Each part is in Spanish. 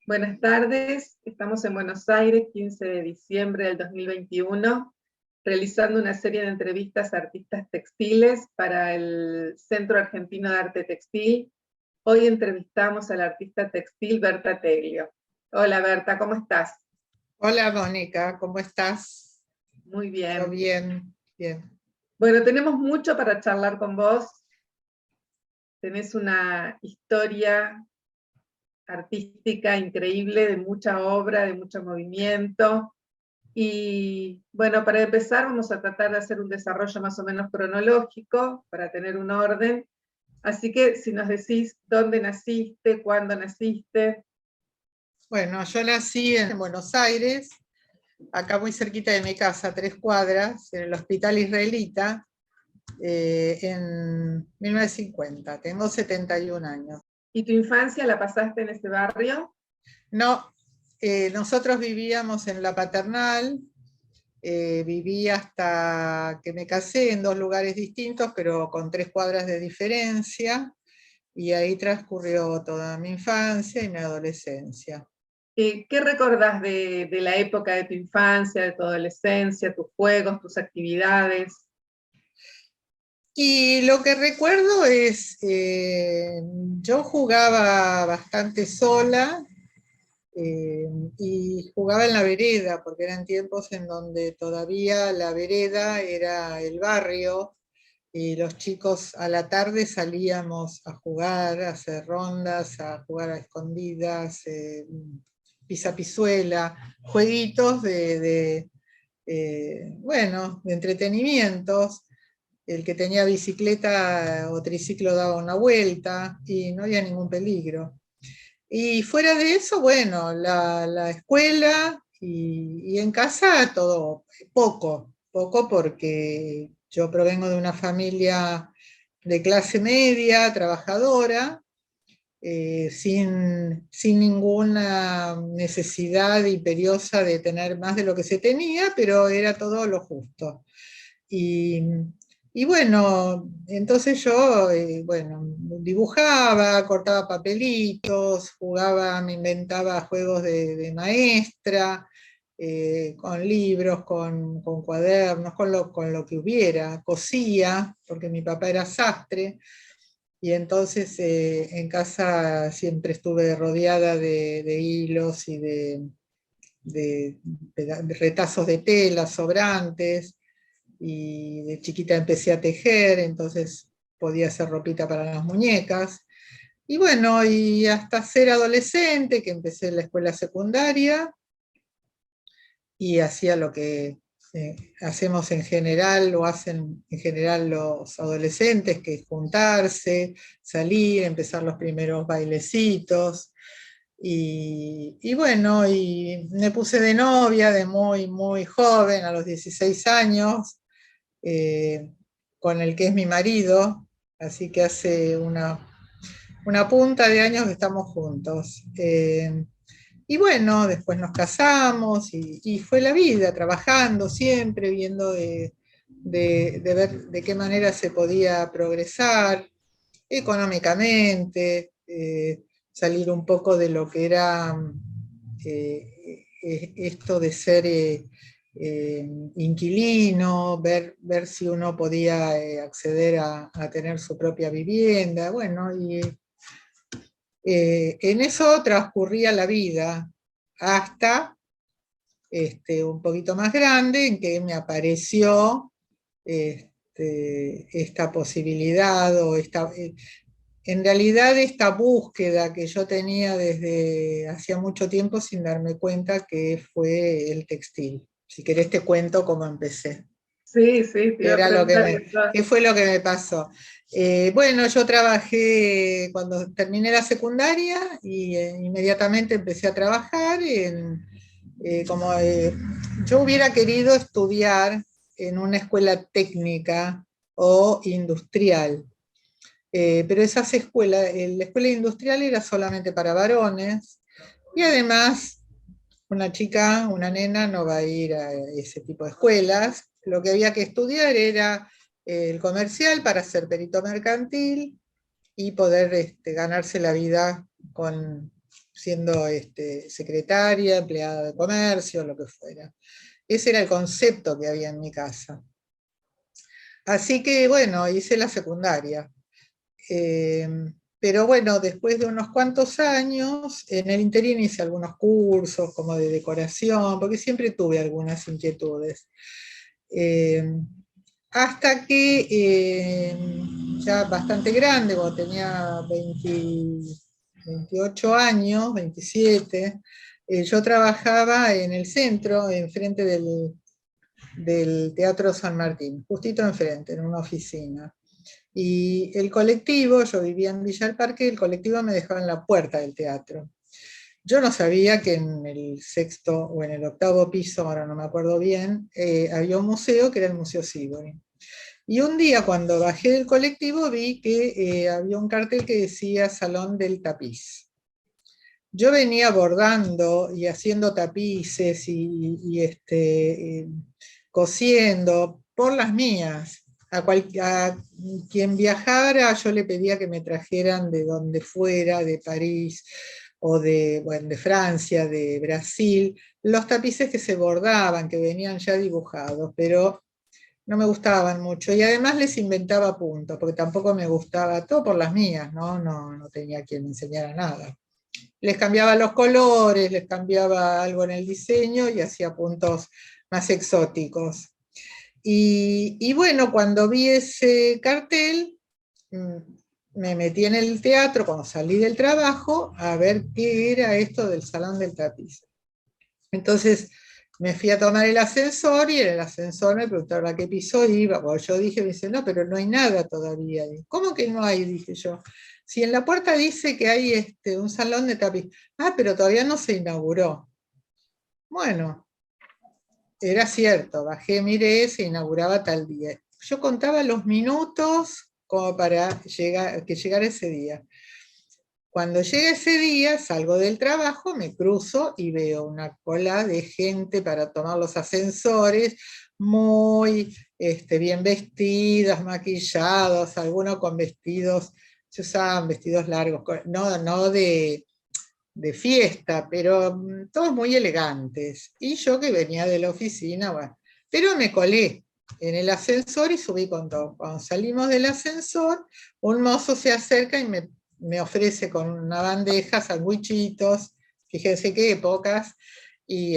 Buenas tardes, estamos en Buenos Aires, 15 de diciembre del 2021, realizando una serie de entrevistas a artistas textiles para el Centro Argentino de Arte Textil. Hoy entrevistamos a la artista textil Berta Teglio. Hola Berta, ¿cómo estás? Hola Mónica, ¿cómo estás? Muy Yo bien. bien, bien. Bueno, tenemos mucho para charlar con vos. Tenés una historia artística increíble, de mucha obra, de mucho movimiento. Y bueno, para empezar vamos a tratar de hacer un desarrollo más o menos cronológico para tener un orden. Así que si nos decís dónde naciste, cuándo naciste. Bueno, yo nací en Buenos Aires, acá muy cerquita de mi casa, 3 cuadras, en el Hospital Israelita, en 1950. Tengo 71 años. ¿Y tu infancia la pasaste en ese barrio? No, nosotros vivíamos en La Paternal, viví hasta que me casé en 2 lugares distintos, pero con 3 cuadras de diferencia, y ahí transcurrió toda mi infancia y mi adolescencia. ¿Qué recordás de la época de tu infancia, de tu adolescencia, tus juegos, tus actividades? Y lo que recuerdo es, yo jugaba bastante sola, eh, y jugaba en la vereda, porque eran tiempos en donde todavía la vereda era el barrio, y los chicos a la tarde salíamos a jugar, a hacer rondas, a jugar a escondidas, pisa-pisuela, jueguitos bueno, de entretenimientos. El que tenía bicicleta o triciclo daba una vuelta y no había ningún peligro. Y fuera de eso, bueno, la escuela y en casa todo, poco porque yo provengo de una familia de clase media, trabajadora, sin ninguna necesidad imperiosa de tener más de lo que se tenía, pero era todo lo justo. Y, y bueno, entonces yo, bueno, dibujaba, cortaba papelitos, jugaba, me inventaba juegos de maestra, con libros, con cuadernos, con lo que hubiera, cosía, porque mi papá era sastre, y entonces en casa siempre estuve rodeada de hilos y de retazos de tela sobrantes, y de chiquita empecé a tejer, entonces podía hacer ropita para las muñecas. Y bueno, y hasta ser adolescente, que empecé en la escuela secundaria, y hacía lo que hacemos en general, o hacen en general los adolescentes, que es juntarse, salir, empezar los primeros bailecitos. Y bueno, y me puse de novia de muy, muy joven, a los 16 años, eh, con el que es mi marido, así que hace una punta de años que estamos juntos. Y bueno, después nos casamos y fue la vida, trabajando siempre, viendo de ver de qué manera se podía progresar económicamente, salir un poco de lo que era esto de ser inquilino, ver si uno podía acceder a tener su propia vivienda. Bueno, y en eso transcurría la vida hasta un poquito más grande, en que me apareció esta posibilidad, o en realidad esta búsqueda que yo tenía desde hacía mucho tiempo sin darme cuenta, que fue el textil. Si querés te cuento cómo empecé. Sí, sí, te iba a preguntar eso. ¿Qué fue lo que me pasó? Bueno, yo trabajé cuando terminé la secundaria, y inmediatamente empecé a trabajar yo hubiera querido estudiar en una escuela técnica o industrial. Pero esas escuelas, la escuela industrial era solamente para varones, y además una chica, una nena, no va a ir a ese tipo de escuelas. Lo que había que estudiar era el comercial para ser perito mercantil y poder ganarse la vida siendo secretaria, empleada de comercio, lo que fuera. Ese era el concepto que había en mi casa. Así que bueno, hice la secundaria. Pero bueno, después de unos cuantos años, en el interín hice algunos cursos como de decoración, porque siempre tuve algunas inquietudes. Eh, Hasta que ya bastante grande, cuando tenía 28 años, 27, yo trabajaba en el centro, enfrente del Teatro San Martín, justito enfrente, en una oficina. Y el colectivo, yo vivía en Villa del Parque, el colectivo me dejaba en la puerta del teatro. Yo no sabía que en el sexto o en el octavo piso, ahora no me acuerdo bien, había un museo que era el Museo Sívori. Y un día cuando bajé del colectivo vi que había un cartel que decía Salón del Tapiz. Yo venía bordando y haciendo tapices y cosiendo por las mías. A quien viajara yo le pedía que me trajeran de donde fuera, de París o bueno, de Francia, de Brasil, los tapices que se bordaban, que venían ya dibujados, pero no me gustaban mucho. Y además les inventaba puntos, porque tampoco me gustaba, todo por las mías, no tenía quien me enseñara nada. Les cambiaba los colores, les cambiaba algo en el diseño y hacía puntos más exóticos. Y bueno, cuando vi ese cartel, me metí en el teatro cuando salí del trabajo a ver qué era esto del Salón del Tapiz. Entonces me fui a tomar el ascensor y en el ascensor me preguntaron a qué piso iba. Bueno, yo dije, me dice, no, pero no hay nada todavía. ¿Cómo que no hay? Dije yo. Si en la puerta dice que hay un salón de tapiz. Ah, pero todavía no se inauguró. Bueno, era cierto, bajé, miré, se inauguraba tal día. Yo contaba los minutos como para que llegara ese día. Cuando llega ese día, salgo del trabajo, me cruzo y veo una cola de gente para tomar los ascensores, muy bien vestidas, maquillados, algunos con vestidos, se usaban vestidos largos, no de fiesta, pero todos muy elegantes. Y yo que venía de la oficina, bueno, pero me colé en el ascensor y subí con todo. Cuando salimos del ascensor, un mozo se acerca y me ofrece con una bandeja sandwichitos, fíjense qué épocas, y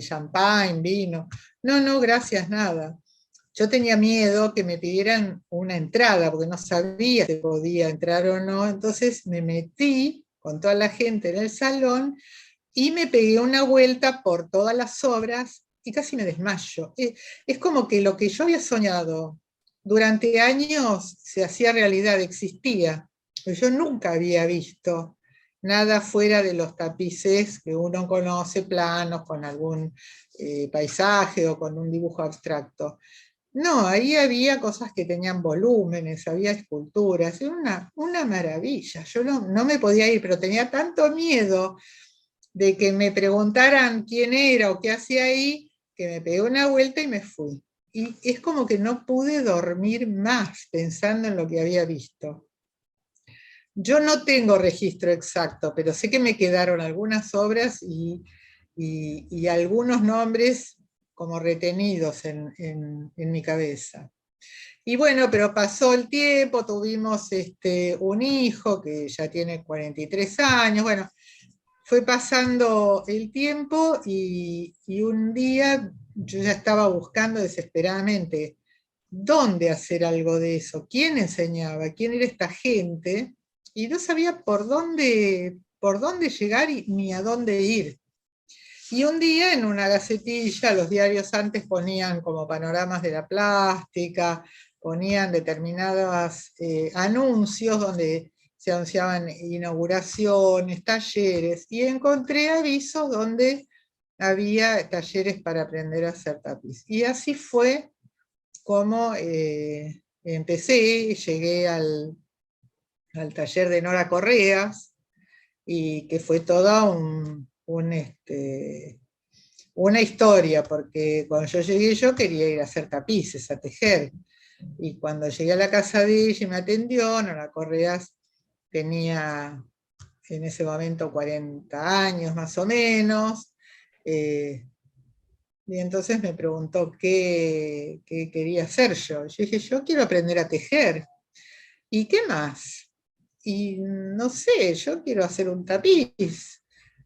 champán, vino. No, gracias, nada. Yo tenía miedo que me pidieran una entrada, porque no sabía si podía entrar o no, entonces me metí con toda la gente en el salón y me pegué una vuelta por todas las obras y casi me desmayo. Es como que lo que yo había soñado durante años se hacía realidad, existía. Yo nunca había visto nada fuera de los tapices que uno conoce, planos con algún paisaje o con un dibujo abstracto. No, ahí había cosas que tenían volúmenes, había esculturas, era una maravilla. Yo no me podía ir, pero tenía tanto miedo de que me preguntaran quién era o qué hacía ahí, que me pegué una vuelta y me fui. Y es como que no pude dormir más pensando en lo que había visto. Yo no tengo registro exacto, pero sé que me quedaron algunas obras y algunos nombres como retenidos en mi cabeza. Y bueno, pero pasó el tiempo, tuvimos un hijo que ya tiene 43 años, bueno, fue pasando el tiempo y un día yo ya estaba buscando desesperadamente dónde hacer algo de eso, quién enseñaba, quién era esta gente, y no sabía por dónde llegar ni a dónde ir. Y un día en una gacetilla, los diarios antes ponían como panoramas de la plástica, ponían determinados anuncios donde se anunciaban inauguraciones, talleres, y encontré avisos donde había talleres para aprender a hacer tapiz. Y así fue como empecé, llegué al taller de Nora Correas, y que fue toda una historia, porque cuando yo llegué yo quería ir a hacer tapices, a tejer, y cuando llegué a la casa de ella y me atendió, Nora Correas tenía en ese momento 40 años más o menos, y entonces me preguntó qué quería hacer yo. Yo dije, yo quiero aprender a tejer. ¿Y qué más? Y no sé, yo quiero hacer un tapiz.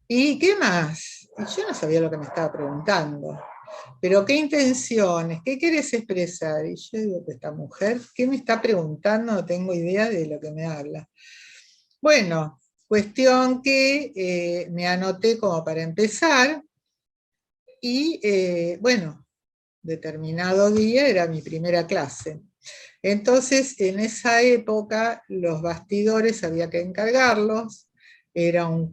¿Y qué más? Y yo no sabía lo que me estaba preguntando. Pero qué intenciones, qué querés expresar. Y yo digo, esta mujer, ¿qué me está preguntando? No tengo idea de lo que me habla. Bueno, cuestión que me anoté como para empezar. Y bueno, determinado día era mi primera clase. Entonces, en esa época, los bastidores había que encargarlos, era un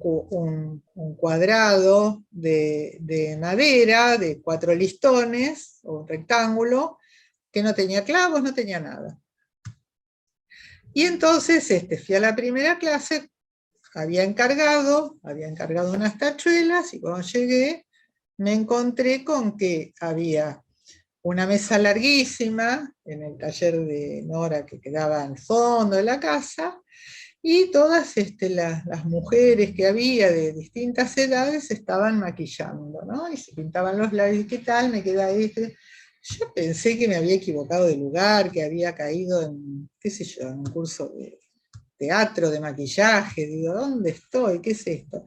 cuadrado de madera, de 4 listones, o un rectángulo, que no tenía clavos, no tenía nada. Y entonces fui a la primera clase, había encargado unas tachuelas, y cuando llegué, me encontré con que había una mesa larguísima en el taller de Nora que quedaba al fondo de la casa, y todas las mujeres que había de distintas edades estaban maquillando, ¿no? Y se pintaban los labios. ¿Qué tal? Me queda Yo pensé que me había equivocado de lugar, que había caído en, qué sé yo, en un curso de teatro, de maquillaje. Digo, ¿dónde estoy? ¿Qué es esto?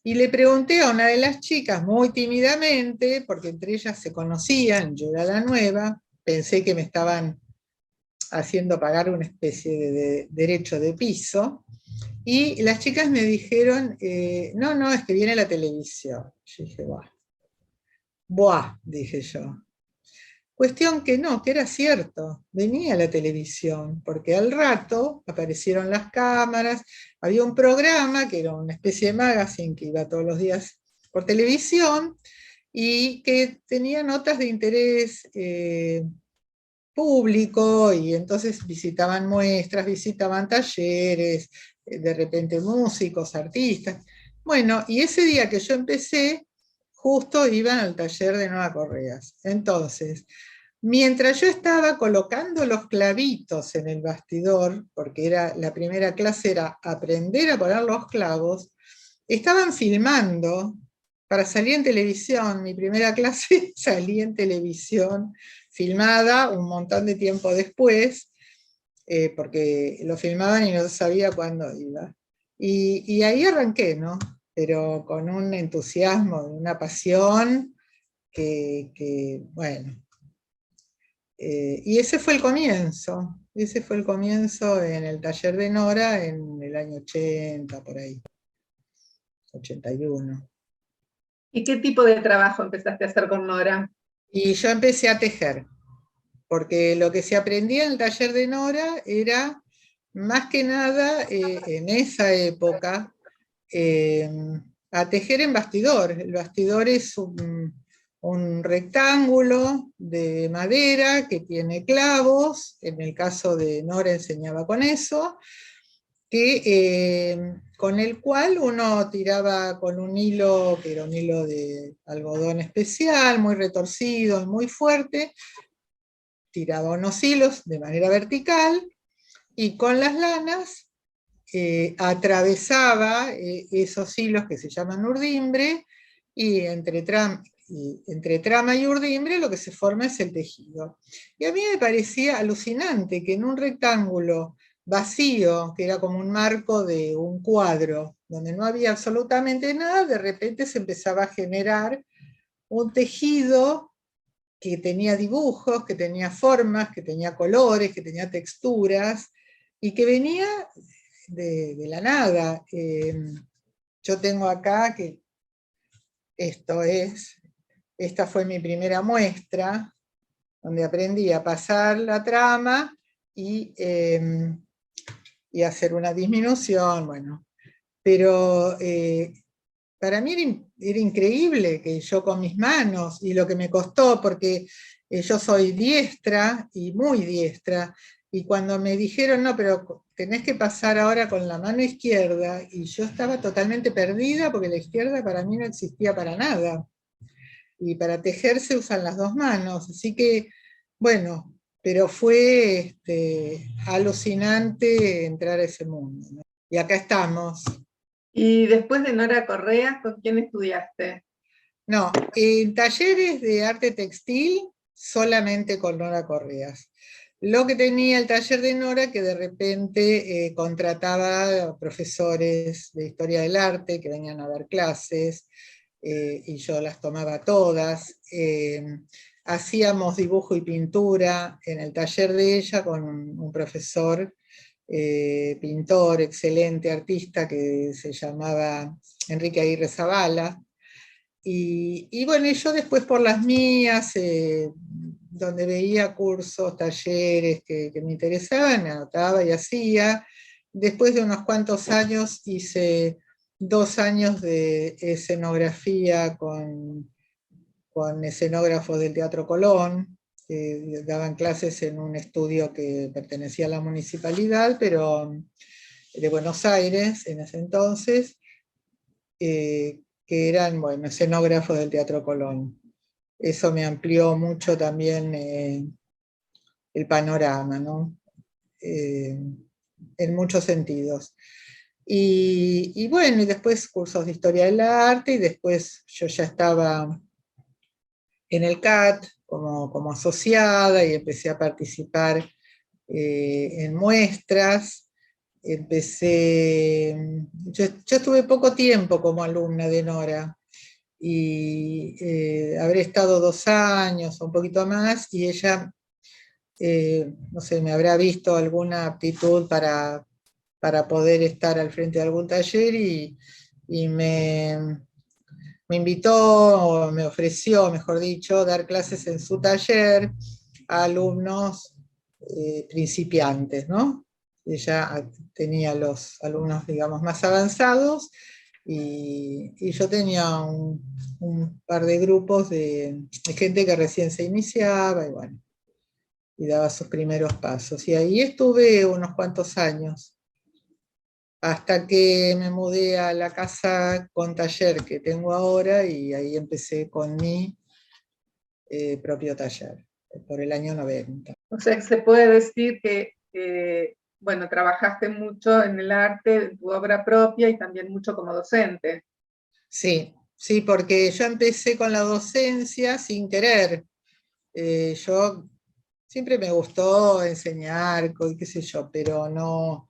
Y le pregunté a una de las chicas muy tímidamente, porque entre ellas se conocían, yo era la nueva, pensé que me estaban haciendo pagar una especie de derecho de piso, y las chicas me dijeron, no, no, es que viene la televisión. Yo dije, buah, buah, dije yo. Cuestión que no, que era cierto, venía la televisión, porque al rato aparecieron las cámaras, había un programa que era una especie de magazine que iba todos los días por televisión y que tenía notas de interés público, y entonces visitaban muestras, visitaban talleres, de repente músicos, artistas. Bueno, y ese día que yo empecé, justo iban al taller de Nueva Correas. Entonces, mientras yo estaba colocando los clavitos en el bastidor, porque la primera clase era aprender a poner los clavos, estaban filmando para salir en televisión. Mi primera clase salí en televisión, filmada un montón de tiempo después, porque lo filmaban y no sabía cuándo iba. Y ahí arranqué, ¿no? Pero con un entusiasmo, una pasión bueno, y ese fue el comienzo en el taller de Nora en el año 80, por ahí, 81. ¿Y qué tipo de trabajo empezaste a hacer con Nora? Y yo empecé a tejer, porque lo que se aprendía en el taller de Nora era, más que nada, en esa época, eh, a tejer en bastidor. El bastidor es un rectángulo de madera que tiene clavos, en el caso de Nora enseñaba con eso, con el cual uno tiraba con un hilo, que era un hilo de algodón especial, muy retorcido y muy fuerte, tiraba unos hilos de manera vertical, y con las lanas atravesaba esos hilos que se llaman urdimbre, y entre trama y urdimbre lo que se forma es el tejido. Y a mí me parecía alucinante que en un rectángulo vacío, que era como un marco de un cuadro, donde no había absolutamente nada, de repente se empezaba a generar un tejido que tenía dibujos, que tenía formas, que tenía colores, que tenía texturas, y que venía de la nada. Yo tengo acá que esta fue mi primera muestra, donde aprendí a pasar la trama y hacer una disminución, bueno. Pero para mí era increíble que yo con mis manos, y lo que me costó, porque yo soy diestra y muy diestra, y cuando me dijeron, no, pero tenés que pasar ahora con la mano izquierda, y yo estaba totalmente perdida, porque la izquierda para mí no existía para nada, y para tejer se usan las dos manos, así que, bueno, pero fue alucinante entrar a ese mundo, ¿no? Y acá estamos. Y después de Nora Correas, ¿con quién estudiaste? No, en talleres de arte textil, solamente con Nora Correas. Lo que tenía el taller de Nora, que de repente contrataba profesores de historia del arte que venían a dar clases, y yo las tomaba todas. Hacíamos dibujo y pintura en el taller de ella con un profesor, pintor, excelente artista, que se llamaba Enrique Aguirre Zavala. Y bueno, y yo después por las mías, donde veía cursos, talleres que me interesaban, me anotaba y hacía. Después de unos cuantos años hice 2 años de escenografía con escenógrafos del Teatro Colón, que daban clases en un estudio que pertenecía a la municipalidad, pero de Buenos Aires en ese entonces, que eran, bueno, escenógrafos del Teatro Colón. Eso me amplió mucho también el panorama, ¿no? En muchos sentidos. Y bueno, y después cursos de historia del arte, y después yo ya estaba en el CAT como asociada y empecé a participar en muestras. Yo estuve poco tiempo como alumna de Nora, y habré estado 2 años o un poquito más, y ella, no sé, me habrá visto alguna aptitud para poder estar al frente de algún taller, y me invitó, o me ofreció, mejor dicho, dar clases en su taller a alumnos principiantes, ¿no? Ella tenía los alumnos, digamos, más avanzados, y yo tenía un par de grupos de gente que recién se iniciaba, y bueno, y daba sus primeros pasos. Y ahí estuve unos cuantos años, hasta que me mudé a la casa con taller que tengo ahora, y ahí empecé con mi propio taller, por el año 90. O sea, que se puede decir que, bueno, trabajaste mucho en el arte, en tu obra propia y también mucho como docente. Sí, sí, porque yo empecé con la docencia sin querer. Yo siempre me gustó enseñar, qué sé yo, pero no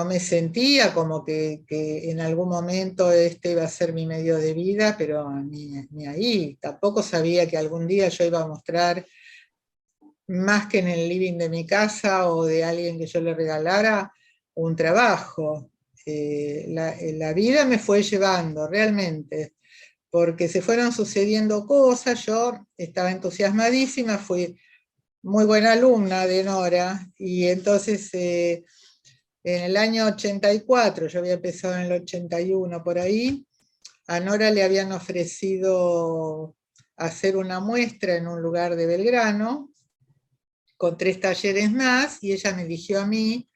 me sentía como que en algún momento este iba a ser mi medio de vida, pero ni ahí. Tampoco sabía que algún día yo iba a mostrar, más que en el living de mi casa o de alguien que yo le regalara, un trabajo. La vida me fue llevando realmente, porque se fueron sucediendo cosas. Yo estaba entusiasmadísima, fui muy buena alumna de Nora, y entonces en el año 84, yo había empezado en el 81 por ahí, a Nora le habían ofrecido hacer una muestra en un lugar de Belgrano, con 3 talleres más, y ella me eligió a mí,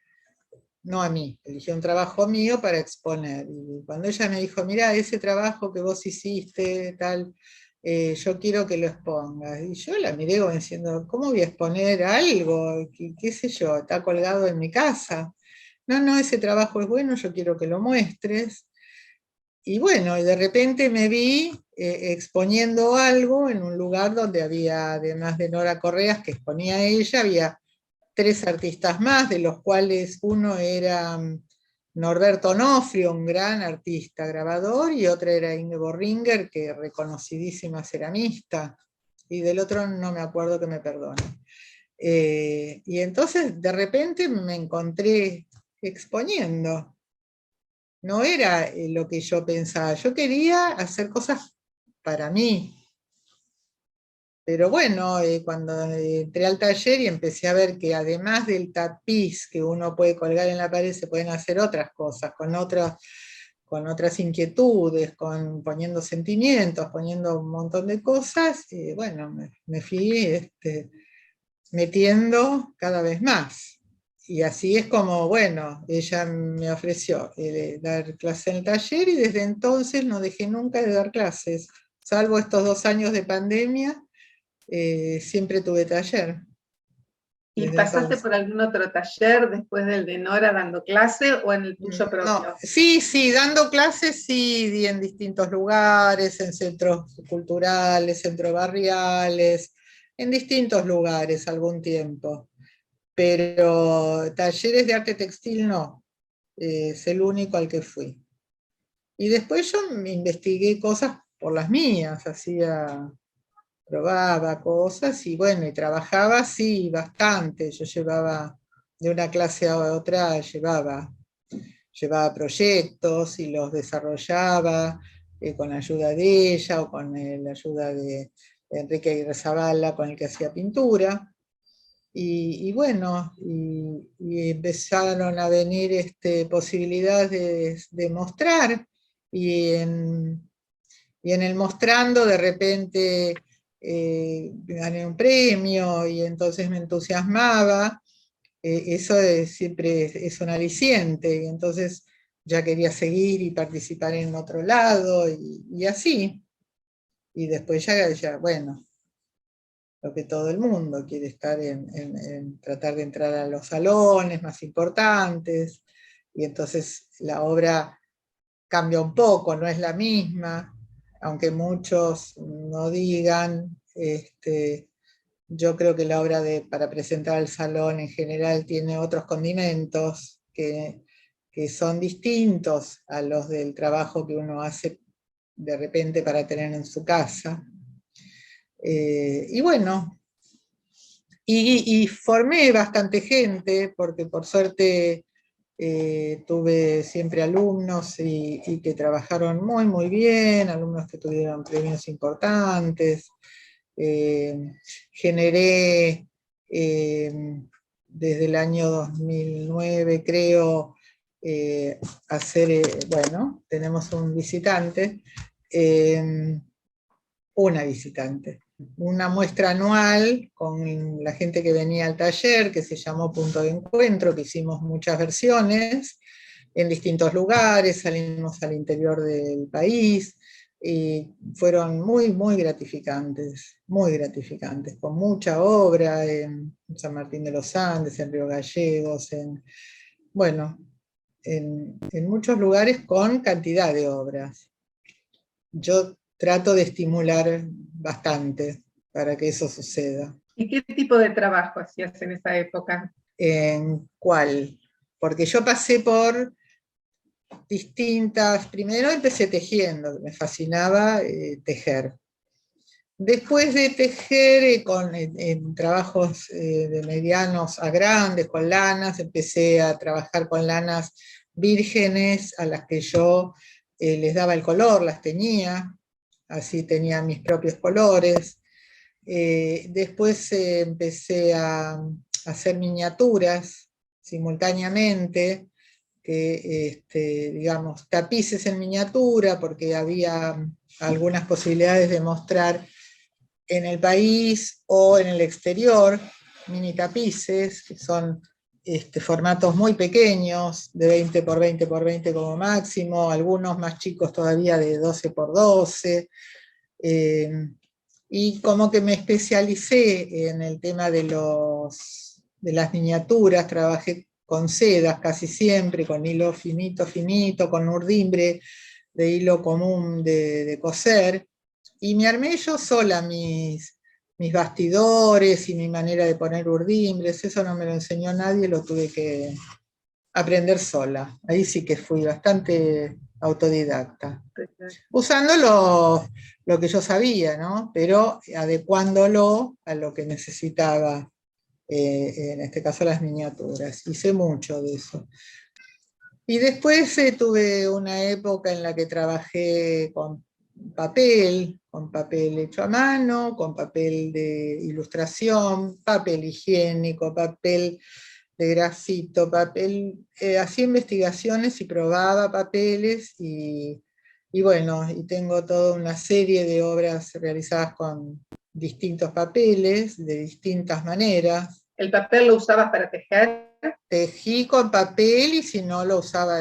no a mí, eligió un trabajo mío para exponer. Y cuando ella me dijo, mira, ese trabajo que vos hiciste, tal, yo quiero que lo expongas. Y yo la miré como diciendo, ¿cómo voy a exponer algo? ¿Qué sé yo? Está colgado en mi casa. No, ese trabajo es bueno, yo quiero que lo muestres. Y bueno, y de repente me vi exponiendo algo en un lugar donde había, además de Nora Correas, que exponía ella, había 3 artistas más, de los cuales uno era Norberto Onofrio, un gran artista grabador, y otra era Ingeborg Ringer, que reconocidísima ceramista, y del otro no me acuerdo, que me perdone. Y entonces de repente me encontré exponiendo. No era lo que yo pensaba, yo quería hacer cosas para mí. Pero bueno, cuando entré al taller y empecé a ver que además del tapiz que uno puede colgar en la pared, se pueden hacer otras cosas, con otras inquietudes, poniendo sentimientos, poniendo un montón de cosas, bueno, me fui metiendo cada vez más. Y así es como, bueno, ella me ofreció dar clase en el taller, y desde entonces no dejé nunca de dar clases, salvo estos 2 años de pandemia. Siempre tuve taller. ¿Y desde pasaste entonces. por algún otro taller después del de Nora dando clase o en el tuyo No, propio? sí, dando clases sí, di en distintos lugares, en centros culturales, centros barriales, en distintos lugares algún tiempo. Pero talleres de arte textil no, es el único al que fui. Y después yo me investigué cosas por las mías, probaba cosas y bueno, y trabajaba sí, bastante. Yo llevaba de una clase a otra, llevaba proyectos y los desarrollaba con la ayuda de ella o con la ayuda de Enrique Aguirre con el que hacía pintura. Y bueno, y empezaron a venir posibilidades de mostrar, y y en el mostrando de repente gané un premio y entonces me entusiasmaba. Eso siempre es un aliciente, y entonces ya quería seguir y participar en otro lado, y así. Y después ya, bueno, lo que todo el mundo quiere estar en tratar de entrar a los salones más importantes, y entonces la obra cambia un poco, no es la misma, aunque muchos no digan. Yo creo que la obra para presentar al salón en general tiene otros condimentos que son distintos a los del trabajo que uno hace de repente para tener en su casa. Y bueno, y formé bastante gente, porque por suerte tuve siempre alumnos y que trabajaron muy bien, alumnos que tuvieron premios importantes. Generé desde el año 2009, creo, bueno, tenemos un visitante, una visitante, una muestra anual con la gente que venía al taller, que se llamó Punto de Encuentro, que hicimos muchas versiones en distintos lugares, salimos al interior del país, y fueron muy gratificantes, con mucha obra en San Martín de los Andes, en Río Gallegos, bueno, en muchos lugares con cantidad de obras. Yo trato de estimular bastante para que eso suceda. ¿Y qué tipo de trabajo hacías en esa época? ¿En cuál? Porque yo pasé por distintas. Primero empecé tejiendo, me fascinaba tejer. Después de tejer en trabajos de medianos a grandes, con lanas, empecé a trabajar con lanas vírgenes a las que yo les daba el color, las teñía, así tenía mis propios colores. Después empecé a hacer miniaturas simultáneamente, digamos, tapices en miniatura, porque había algunas posibilidades de mostrar en el país o en el exterior mini tapices, que son formatos muy pequeños, de 20 por 20 por 20 como máximo, algunos más chicos todavía de 12 por 12. Y como que me especialicé en el tema de las miniaturas, trabajé con sedas casi siempre, con hilo finito, con urdimbre de hilo común de coser, y me armé yo sola mis bastidores y mi manera de poner urdimbres. Eso no me lo enseñó nadie, lo tuve que aprender sola. Ahí sí que fui bastante autodidacta, usando lo que yo sabía, ¿no? Pero adecuándolo a lo que necesitaba, en este caso las miniaturas. Hice mucho de eso. Y después tuve una época en la que trabajé con papel hecho a mano, con papel de ilustración, papel higiénico, papel de grafito, hacía investigaciones y probaba papeles, y bueno, y tengo toda una serie de obras realizadas con distintos papeles, de distintas maneras. ¿El papel lo usabas para tejer? Tejí con papel, y si no lo usaba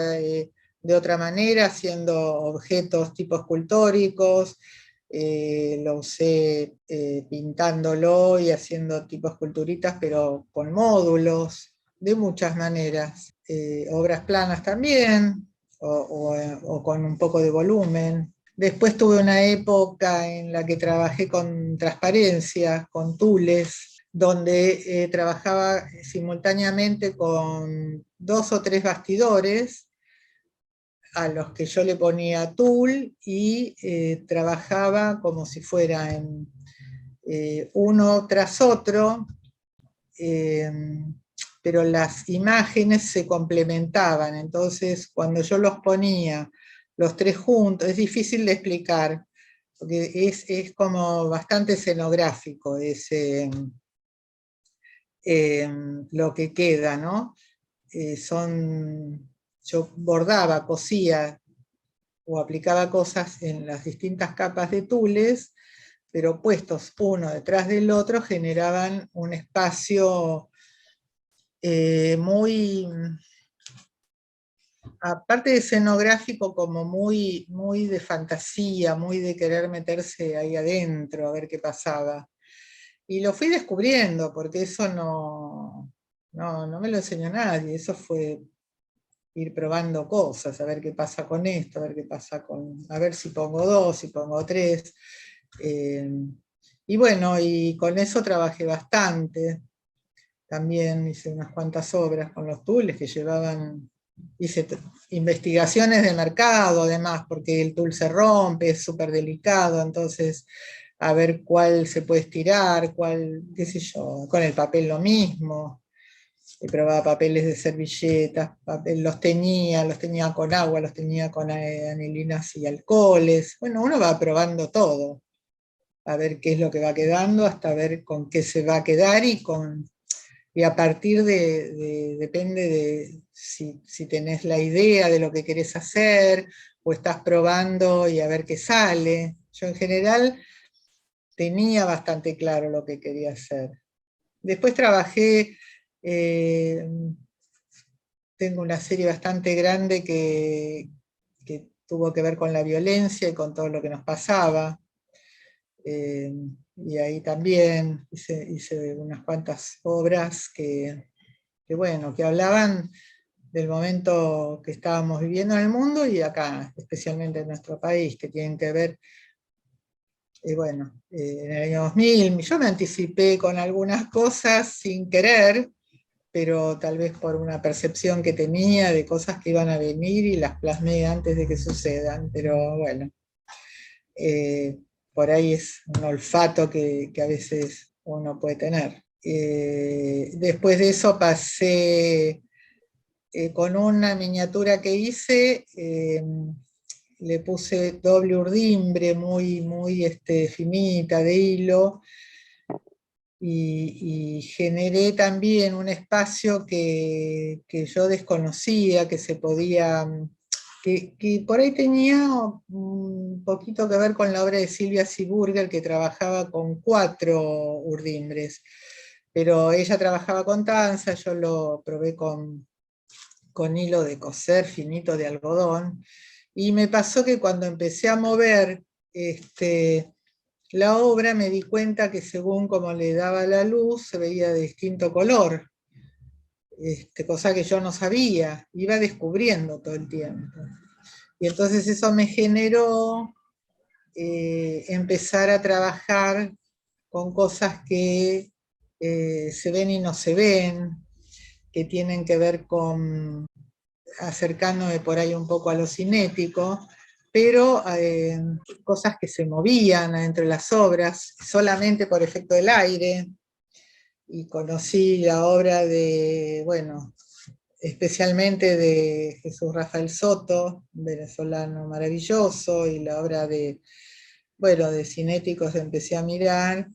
de otra manera, haciendo objetos tipo escultóricos. lo usé pintándolo y haciendo tipo esculturitas, pero con módulos, de muchas maneras. Obras planas también, o con un poco de volumen. Después tuve una época en la que trabajé con transparencia, con tules, donde trabajaba simultáneamente con 2 o 3 bastidores a los que yo le ponía tul y trabajaba como si fueran uno tras otro, eh, pero las imágenes se complementaban. Entonces, cuando yo los ponía los 3 juntos, es difícil de explicar, porque es como bastante escenográfico lo que queda, ¿no? Yo bordaba, cosía o aplicaba cosas en las distintas capas de tules, pero puestos uno detrás del otro generaban un espacio muy, aparte de escenográfico, como muy, muy de fantasía, muy de querer meterse ahí adentro a ver qué pasaba. Y lo fui descubriendo, porque eso no me lo enseñó nadie, eso fue ir probando cosas, a ver qué pasa con esto, a ver qué pasa a ver si pongo 2, si pongo 3. Y bueno, y con eso trabajé bastante. También hice unas cuantas obras con los tules que hice investigaciones de mercado además, porque el tul se rompe, es súper delicado, entonces a ver cuál se puede estirar, cuál, qué sé yo, con el papel lo mismo. Probaba papeles de servilletas, los tenía con agua, los tenía con anilinas y alcoholes. Bueno, uno va probando todo, a ver qué es lo que va quedando, hasta ver con qué se va a quedar y a partir depende de si tenés la idea de lo que querés hacer o estás probando y a ver qué sale. Yo en general tenía bastante claro lo que quería hacer. Después trabajé, tengo una serie bastante grande que tuvo que ver con la violencia y con todo lo que nos pasaba. Y ahí también hice unas cuantas obras bueno, que hablaban del momento que estábamos viviendo en el mundo y acá, especialmente en nuestro país, que tienen que ver, en el año 2000, yo me anticipé con algunas cosas sin querer, pero tal vez por una percepción que tenía de cosas que iban a venir y las plasmé antes de que sucedan, pero bueno, por ahí es un olfato que a veces uno puede tener. Después de eso pasé con una miniatura que hice, le puse doble urdimbre muy, muy finita de hilo, y generé también un espacio que yo desconocía, que se podía, que por ahí tenía un poquito que ver con la obra de Silvia Seeburger, que trabajaba con 4 urdimbres, pero ella trabajaba con tanza, yo lo probé con hilo de coser finito de algodón, y me pasó que cuando empecé a mover la obra me di cuenta que según como le daba la luz se veía de distinto color, cosa que yo no sabía, iba descubriendo todo el tiempo. Y entonces eso me generó empezar a trabajar con cosas que se ven y no se ven, que tienen que ver con acercándome por ahí un poco a lo cinético, pero cosas que se movían entre las obras, solamente por efecto del aire, y conocí la obra especialmente de Jesús Rafael Soto, venezolano maravilloso, y la obra de cinéticos empecé a mirar,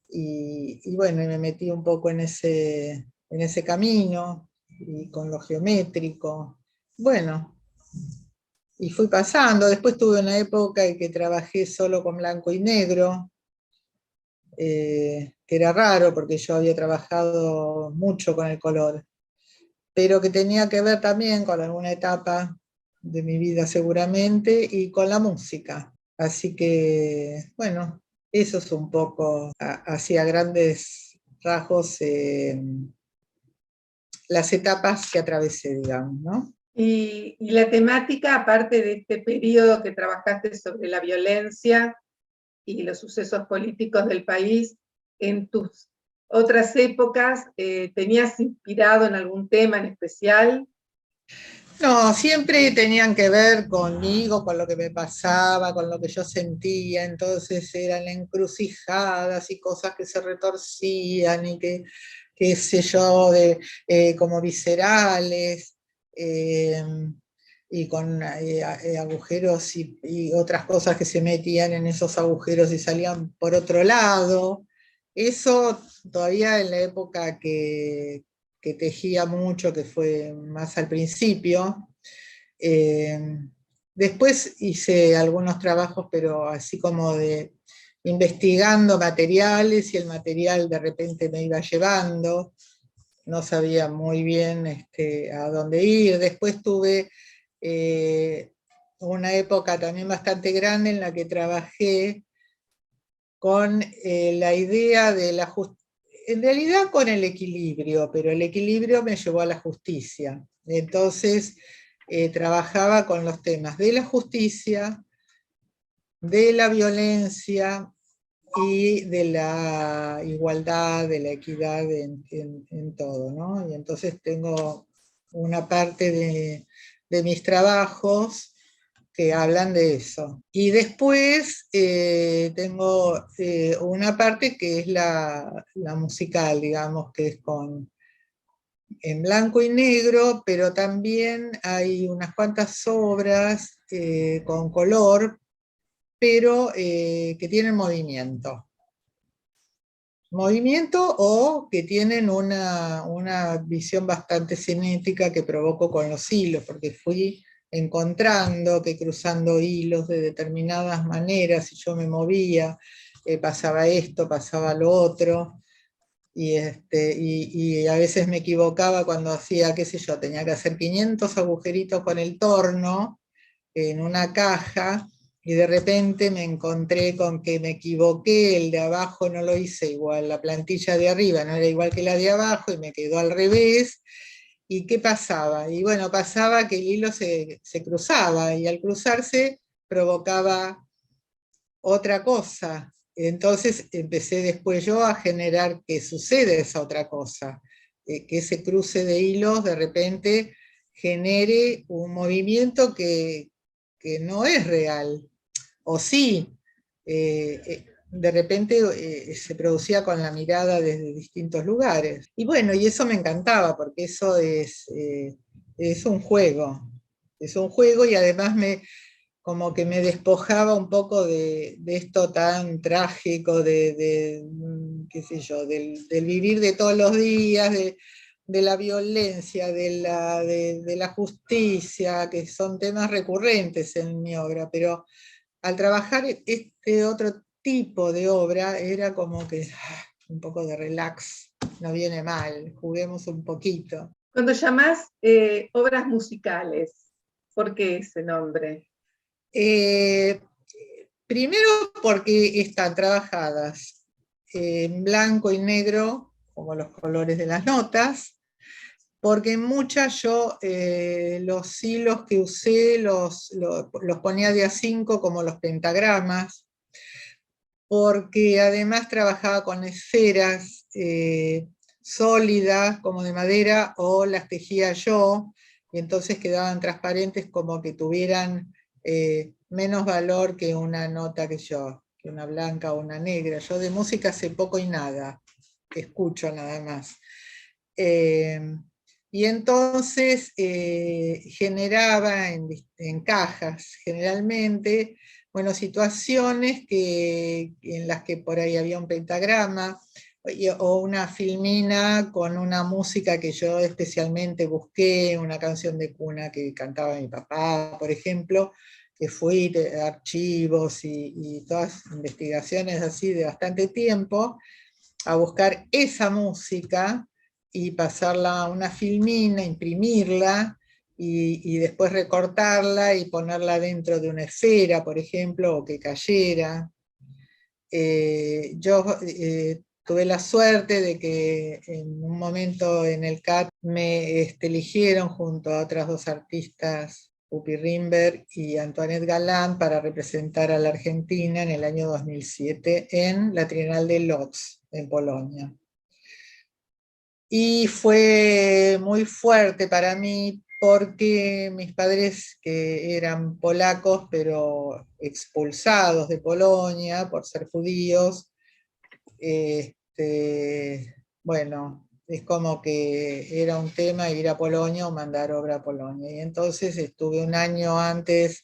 y me metí un poco en ese camino, y con lo geométrico. Bueno, y fui pasando. Después tuve una época en que trabajé solo con blanco y negro, que era raro porque yo había trabajado mucho con el color, pero que tenía que ver también con alguna etapa de mi vida seguramente y con la música. Así que, bueno, eso es un poco, hacia grandes rasgos, las etapas que atravesé, digamos, ¿no? Y la temática, aparte de este periodo que trabajaste sobre la violencia y los sucesos políticos del país, en tus otras épocas, ¿tenías inspirado en algún tema en especial? No, siempre tenían que ver conmigo, con lo que me pasaba, con lo que yo sentía, entonces eran encrucijadas y cosas que se retorcían y que, qué sé yo, como viscerales, eh, y con agujeros y otras cosas que se metían en esos agujeros y salían por otro lado. Eso todavía en la época que tejía mucho, que fue más al principio. Eh, Después hice algunos trabajos, pero así como de investigando materiales y el material de repente me iba llevando, no sabía muy bien a dónde ir. Después tuve una época también bastante grande en la que trabajé con la idea de la justicia, en realidad con el equilibrio, pero el equilibrio me llevó a la justicia. Entonces trabajaba con los temas de la justicia, de la violencia y de la igualdad, de la equidad en todo, ¿no? Y entonces tengo una parte de mis trabajos que hablan de eso. Y después tengo una parte que es la musical, digamos, que es en blanco y negro, pero también hay unas cuantas obras con color, pero que tienen movimiento. Movimiento o que tienen una visión bastante cinética que provoco con los hilos, porque fui encontrando que cruzando hilos de determinadas maneras, si yo me movía, pasaba esto, pasaba lo otro, y a veces me equivocaba cuando hacía, qué sé yo, tenía que hacer 500 agujeritos con el torno en una caja, y de repente me encontré con que me equivoqué, el de abajo no lo hice igual, la plantilla de arriba no era igual que la de abajo y me quedó al revés. ¿Y qué pasaba? Y bueno, pasaba que el hilo se cruzaba y al cruzarse provocaba otra cosa. Entonces empecé después yo a generar que sucede esa otra cosa, que ese cruce de hilos de repente genere un movimiento que no es real, o sí, de repente se producía con la mirada desde distintos lugares. Y bueno, y eso me encantaba, porque eso es un juego y además como que me despojaba un poco de esto tan trágico, qué sé yo, del vivir de todos los días, de la violencia, de la justicia, que son temas recurrentes en mi obra, pero al trabajar este otro tipo de obra era como que un poco de relax, no viene mal, juguemos un poquito. Cuando llamás obras musicales, ¿por qué ese nombre? Eh, Primero porque están trabajadas en blanco y negro, como los colores de las notas, porque en muchas yo los hilos que usé los ponía de A5 como los pentagramas, porque además trabajaba con esferas sólidas como de madera o las tejía yo, y entonces quedaban transparentes como que tuvieran menos valor que una nota que una blanca o una negra. Yo de música sé poco y nada, escucho nada más. Eh, y entonces generaba en cajas generalmente, bueno, situaciones en las que por ahí había un pentagrama o una filmina con una música que yo especialmente busqué, una canción de cuna que cantaba mi papá, por ejemplo, que fui de archivos y todas investigaciones así de bastante tiempo a buscar esa música y pasarla a una filmina, imprimirla y después recortarla y ponerla dentro de una esfera, por ejemplo, o que cayera. Yo tuve la suerte de que en un momento en el CAT me eligieron junto a otras dos artistas, Pupi Rimberg y Antoinette Galland, para representar a la Argentina en el año 2007 en la Trienal de Łódź, en Polonia. Y fue muy fuerte para mí porque mis padres, que eran polacos, pero expulsados de Polonia por ser judíos, bueno, es como que era un tema ir a Polonia o mandar obra a Polonia. Y entonces estuve un año antes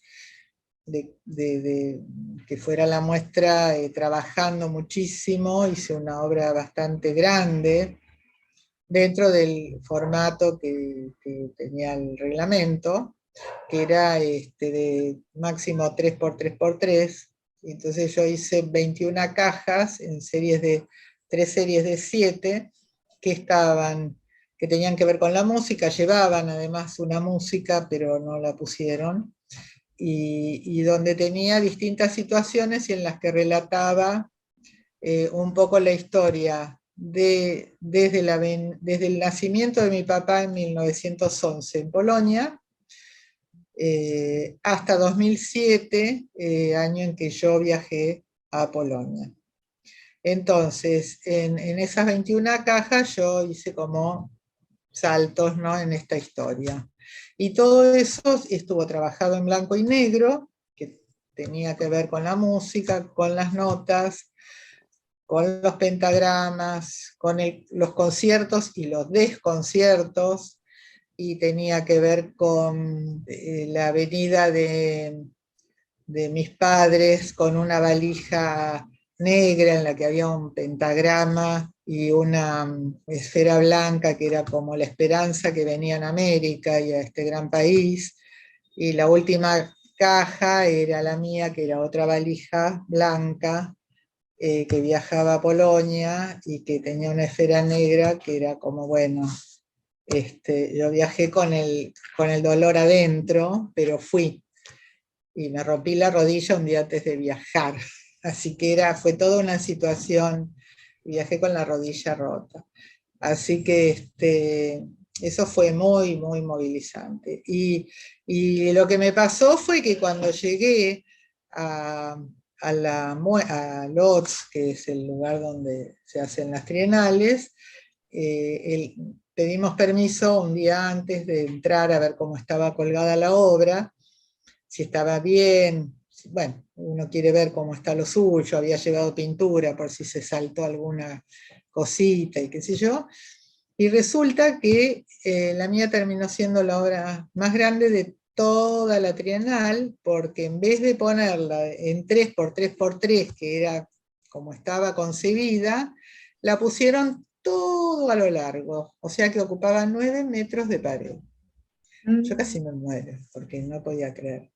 de que fuera la muestra trabajando muchísimo, hice una obra bastante grande, dentro del formato que tenía el reglamento, que era de máximo 3x3x3. Entonces yo hice 21 cajas en series de 3 series de 7 que tenían que ver con la música, llevaban además una música, pero no la pusieron, y donde tenía distintas situaciones y en las que relataba un poco la historia desde el nacimiento de mi papá en 1911 en Polonia, hasta 2007, año en que yo viajé a Polonia. Entonces, en esas 21 cajas yo hice como saltos, ¿no?, en esta historia. Y todo eso estuvo trabajado en blanco y negro, que tenía que ver con la música, con las notas, con los pentagramas, con los conciertos y los desconciertos, y tenía que ver con la venida de mis padres con una valija negra en la que había un pentagrama y una esfera blanca que era como la esperanza que venía en América y a este gran país, y la última caja era la mía, que era otra valija blanca, que viajaba a Polonia y que tenía una esfera negra que era como, bueno, yo viajé con el dolor adentro, pero fui, y me rompí la rodilla un día antes de viajar, así que fue toda una situación, viajé con la rodilla rota, así que eso fue muy, muy movilizante. Y lo que me pasó fue que cuando llegué a Lodz, que es el lugar donde se hacen las trienales, pedimos permiso un día antes de entrar a ver cómo estaba colgada la obra, si estaba bien. Bueno, uno quiere ver cómo está lo suyo, había llevado pintura por si se saltó alguna cosita y qué sé yo. Y resulta que la mía terminó siendo la obra más grande de toda la Trienal, porque en vez de ponerla en 3x3x3, que era como estaba concebida, la pusieron todo a lo largo, o sea que ocupaba 9 metros de pared. Yo casi me muero, porque no podía creer.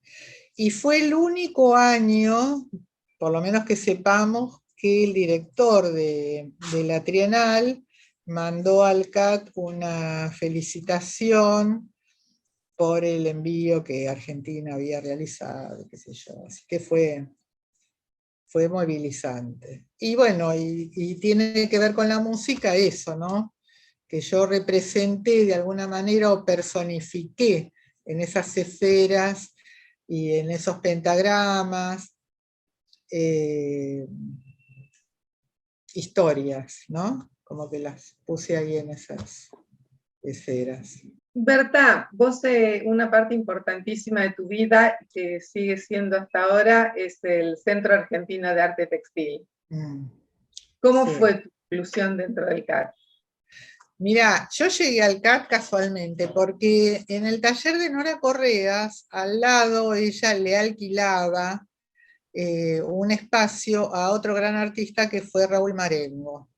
Y fue el único año, por lo menos que sepamos, que el director de la Trienal mandó al CAT una felicitación por el envío que Argentina había realizado, qué sé yo. Así que fue movilizante. Y bueno, y tiene que ver con la música eso, ¿no? Que yo representé de alguna manera o personifiqué en esas esferas y en esos pentagramas historias, ¿no? Como que las puse ahí en esas esferas. Berta, vos una parte importantísima de tu vida, que sigue siendo hasta ahora, es el Centro Argentino de Arte Textil. ¿Cómo Sí. fue tu inclusión dentro del CAT? Mira, yo llegué al CAT casualmente, porque en el taller de Nora Correas, al lado, ella le alquilaba un espacio a otro gran artista que fue Raúl Marengo.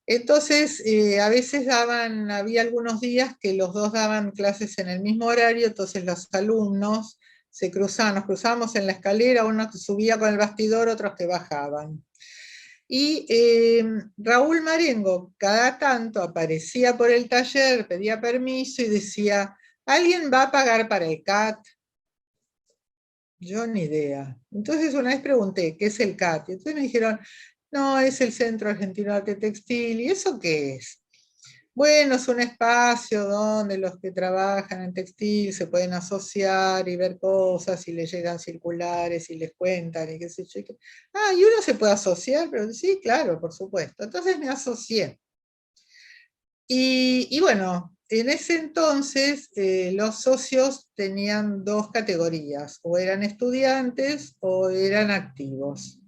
Entonces, a veces había algunos días que los dos daban clases en el mismo horario, entonces los alumnos se cruzaban, nos cruzábamos en la escalera, uno que subía con el bastidor, otros que bajaban. Y Raúl Marengo cada tanto aparecía por el taller, pedía permiso y decía, ¿alguien va a pagar para el CAT? Yo ni idea. Entonces una vez pregunté, ¿qué es el CAT? Y entonces me dijeron, no, es el Centro Argentino de Arte Textil. ¿Y eso qué es? Bueno, es un espacio donde los que trabajan en textil se pueden asociar y ver cosas y les llegan circulares y les cuentan y qué sé yo. Ah, y uno se puede asociar, pero sí, claro, por supuesto. Entonces me asocié. Y bueno, en ese entonces los socios tenían dos categorías, o eran estudiantes o eran activos.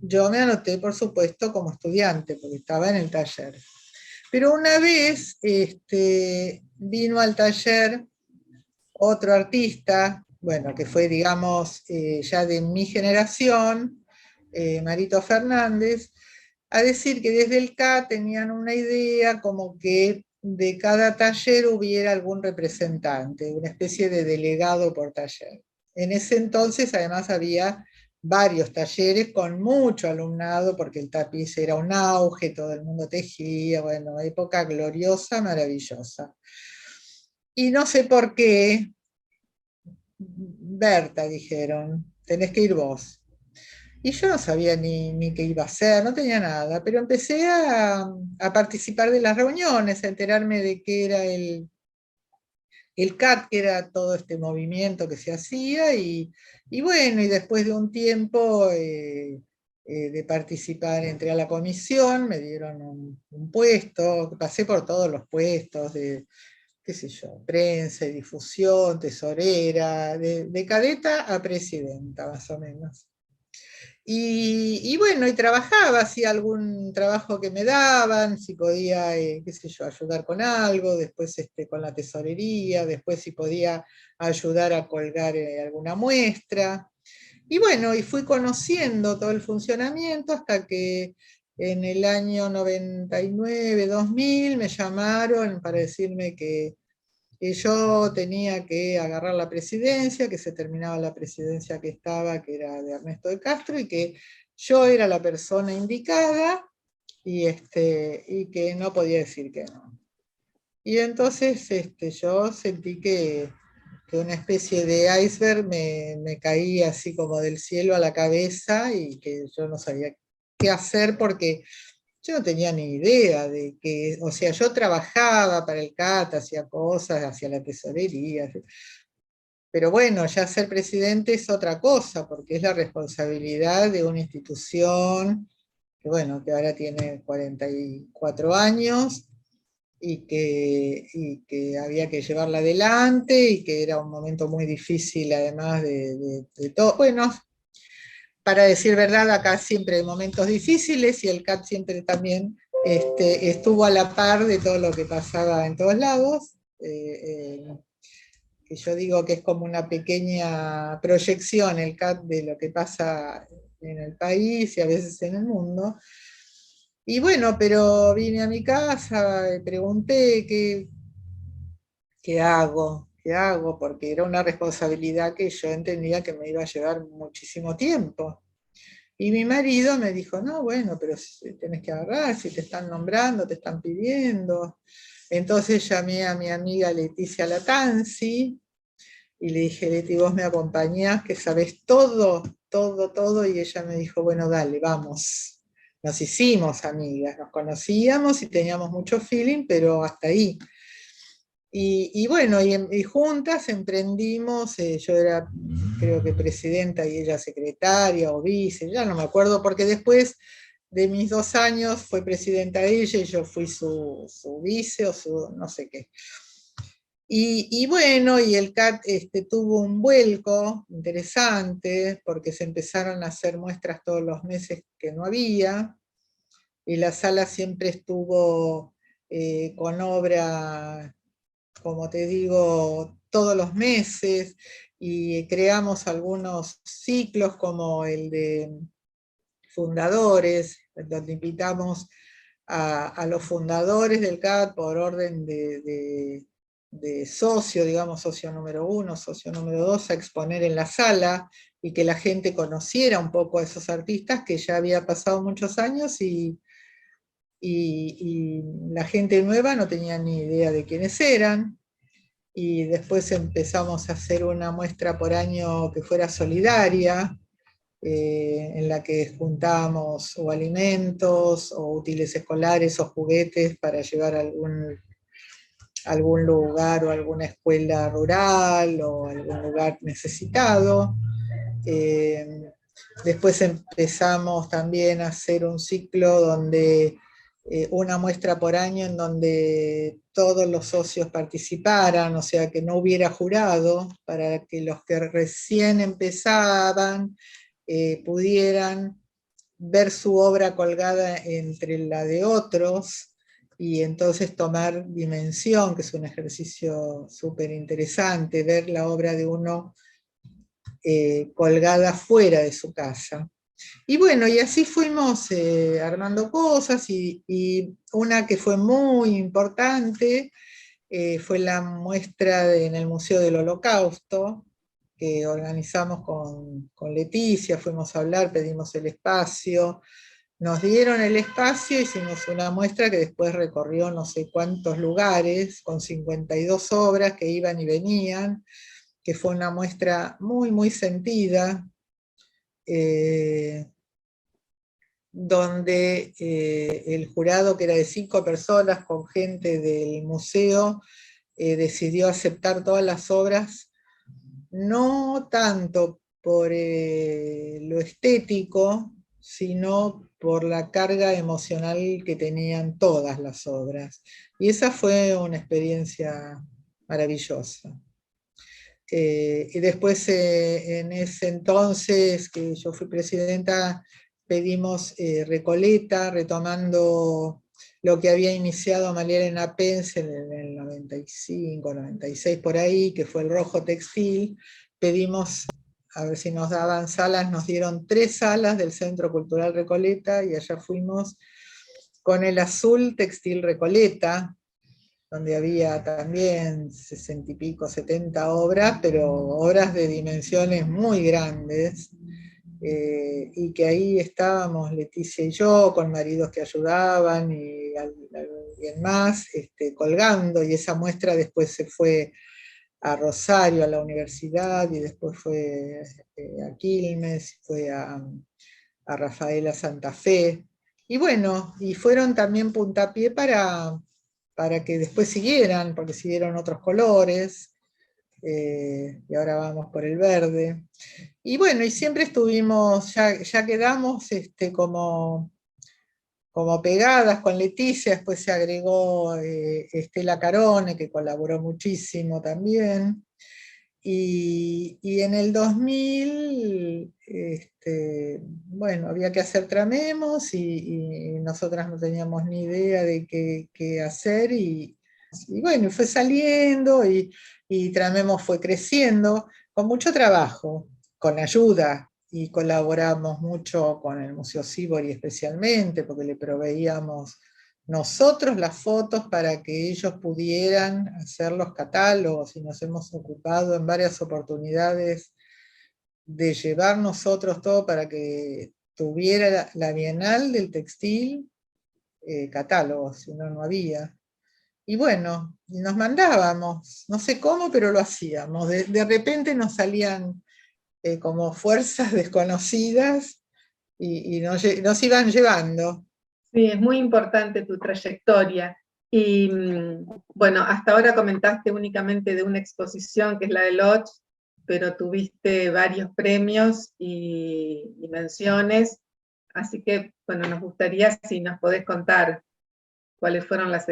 Yo me anoté, por supuesto, como estudiante, porque estaba en el taller. Pero una vez vino al taller otro artista, bueno, que fue, digamos, ya de mi generación, Marito Fernández, a decir que desde el CAT tenían una idea como que de cada taller hubiera algún representante, una especie de delegado por taller. En ese entonces, además, había varios talleres con mucho alumnado, porque el tapiz era un auge, todo el mundo tejía, bueno, época gloriosa, maravillosa. Y no sé por qué, Berta, dijeron, tenés que ir vos. Y yo no sabía ni qué iba a hacer, no tenía nada, pero empecé a participar de las reuniones, a enterarme de qué era el CAT, que era todo este movimiento que se hacía, y bueno, y después de un tiempo de participar, entré a la comisión, me dieron un puesto, pasé por todos los puestos de, qué sé yo, prensa y difusión, tesorera, de cadeta a presidenta, más o menos. Y bueno, y trabajaba, hacía algún trabajo que me daban, si podía, qué sé yo, ayudar con algo, después con la tesorería, después si podía ayudar a colgar alguna muestra. Y bueno, y fui conociendo todo el funcionamiento hasta que en el año 99, 2000 me llamaron para decirme que yo tenía que agarrar la presidencia, que se terminaba la presidencia que estaba, que era de Ernesto de Castro, y que yo era la persona indicada y que no podía decir que no. Y entonces yo sentí que una especie de iceberg me caía así como del cielo a la cabeza y que yo no sabía qué hacer porque yo no tenía ni idea de que, o sea, yo trabajaba para el CAT, hacía cosas, hacía la tesorería, pero bueno, ya ser presidente es otra cosa, porque es la responsabilidad de una institución que, bueno, que ahora tiene 44 años y que había que llevarla adelante y que era un momento muy difícil además de todo. Bueno, para decir verdad, acá siempre hay momentos difíciles y el CAT siempre también estuvo a la par de todo lo que pasaba en todos lados, que yo digo que es como una pequeña proyección el CAT de lo que pasa en el país y a veces en el mundo. Y bueno, pero vine a mi casa, pregunté qué hago, qué hago, porque era una responsabilidad que yo entendía que me iba a llevar muchísimo tiempo. Y mi marido me dijo, no, bueno, pero si tenés que agarrar, si te están nombrando, te están pidiendo. Entonces llamé a mi amiga Leticia Latanzi y le dije, Leti, vos me acompañás, que sabés todo, todo, todo. Y ella me dijo, bueno, dale, vamos. Nos hicimos amigas, nos conocíamos y teníamos mucho feeling, pero hasta ahí. Y bueno, y juntas emprendimos, yo era creo que presidenta y ella secretaria o vice, ya no me acuerdo, porque después de mis 2 años fue presidenta ella y yo fui su vice o su no sé qué. Y bueno, y el CAT tuvo un vuelco interesante porque se empezaron a hacer muestras todos los meses que no había, y la sala siempre estuvo con obra, como te digo, todos los meses, y creamos algunos ciclos como el de fundadores, donde invitamos a los fundadores del CAT por orden de socio, digamos, socio número 1, socio número 2, a exponer en la sala y que la gente conociera un poco a esos artistas que ya había pasado muchos años y la gente nueva no tenía ni idea de quiénes eran. y después empezamos a hacer una muestra por año que fuera solidaria, en la que juntábamos o alimentos, o útiles escolares, o juguetes para llevar a algún lugar o alguna escuela rural o algún lugar necesitado. Después empezamos también a hacer un ciclo donde una muestra por año en donde todos los socios participaran, o sea que no hubiera jurado, para que los que recién empezaban pudieran ver su obra colgada entre la de otros y entonces tomar dimensión, que es un ejercicio súper interesante, ver la obra de uno colgada fuera de su casa. Y bueno, y así fuimos armando cosas, y una que fue muy importante fue la muestra en el Museo del Holocausto, que organizamos con Leticia, fuimos a hablar, pedimos el espacio, nos dieron el espacio, hicimos una muestra que después recorrió no sé cuántos lugares, con 52 obras que iban y venían, que fue una muestra muy, muy sentida, donde el jurado, que era de 5 personas, con gente del museo, decidió aceptar todas las obras, no tanto por lo estético, sino por la carga emocional que tenían todas las obras. Y esa fue una experiencia maravillosa. Y después, en ese entonces, que yo fui presidenta, pedimos Recoleta, retomando lo que había iniciado María Pence en el 95, 96, por ahí, que fue el rojo textil. Pedimos a ver si nos daban salas, nos dieron 3 salas del Centro Cultural Recoleta, y allá fuimos con el azul textil Recoleta, donde había también 60 y pico, 70 obras, pero obras de dimensiones muy grandes, y que ahí estábamos Leticia y yo, con maridos que ayudaban y alguien más, colgando, y esa muestra después se fue a Rosario, a la universidad, y después fue a Quilmes, fue a Rafaela Santa Fe, y bueno, y fueron también puntapié para que después siguieran, porque siguieron otros colores, y ahora vamos por el verde. Y bueno, y siempre estuvimos, ya quedamos como pegadas con Leticia, después se agregó Estela Carone, que colaboró muchísimo también. Y en el 2000, bueno, había que hacer tramemos, y nosotras no teníamos ni idea de qué hacer, y bueno, fue saliendo, y Tramemos fue creciendo con mucho trabajo, con ayuda, y colaboramos mucho con el Museo Sívori especialmente, porque le proveíamos nosotros las fotos para que ellos pudieran hacer los catálogos, y nos hemos ocupado en varias oportunidades de llevar nosotros todo para que tuviera la Bienal del Textil catálogos, si no, no había. Y bueno, y nos mandábamos, no sé cómo, pero lo hacíamos. De repente nos salían como fuerzas desconocidas, y nos iban llevando. Sí, es muy importante tu trayectoria. Y bueno, hasta ahora comentaste únicamente de una exposición que es la de Lodge, pero tuviste varios premios y menciones, así que bueno, nos gustaría si nos podés contar cuáles fueron las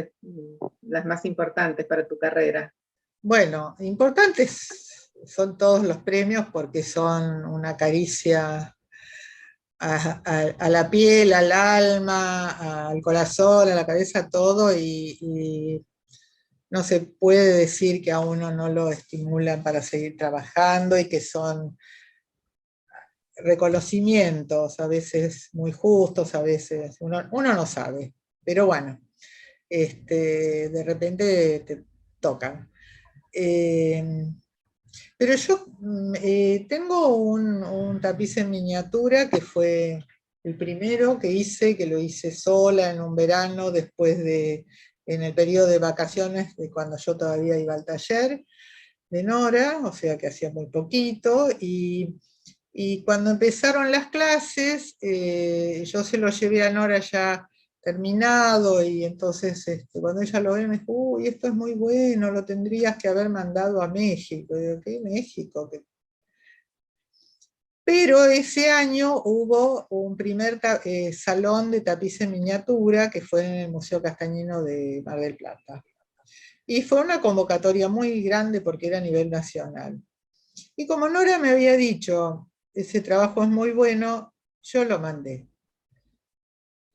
más importantes para tu carrera. Bueno, importantes son todos los premios, porque son una caricia a la piel, al alma, al corazón, a la cabeza, todo, y no se puede decir que a uno no lo estimulan para seguir trabajando, y que son reconocimientos, a veces muy justos, a veces uno no sabe, pero bueno, de repente te tocan. Pero yo tengo un tapiz en miniatura que fue el primero que hice, que lo hice sola en un verano después de en el periodo de vacaciones, de cuando yo todavía iba al taller de Nora, o sea que hacía muy poquito, y cuando empezaron las clases, yo se lo llevé a Nora ya terminado, y entonces cuando ella lo ve me dijo, uy, esto es muy bueno, lo tendrías que haber mandado a México. Y yo, ¿qué México? Pero ese año hubo un primer salón de tapiz en miniatura que fue en el Museo Castañino de Mar del Plata. Y fue una convocatoria muy grande porque era a nivel nacional. Y como Nora me había dicho, ese trabajo es muy bueno, yo lo mandé.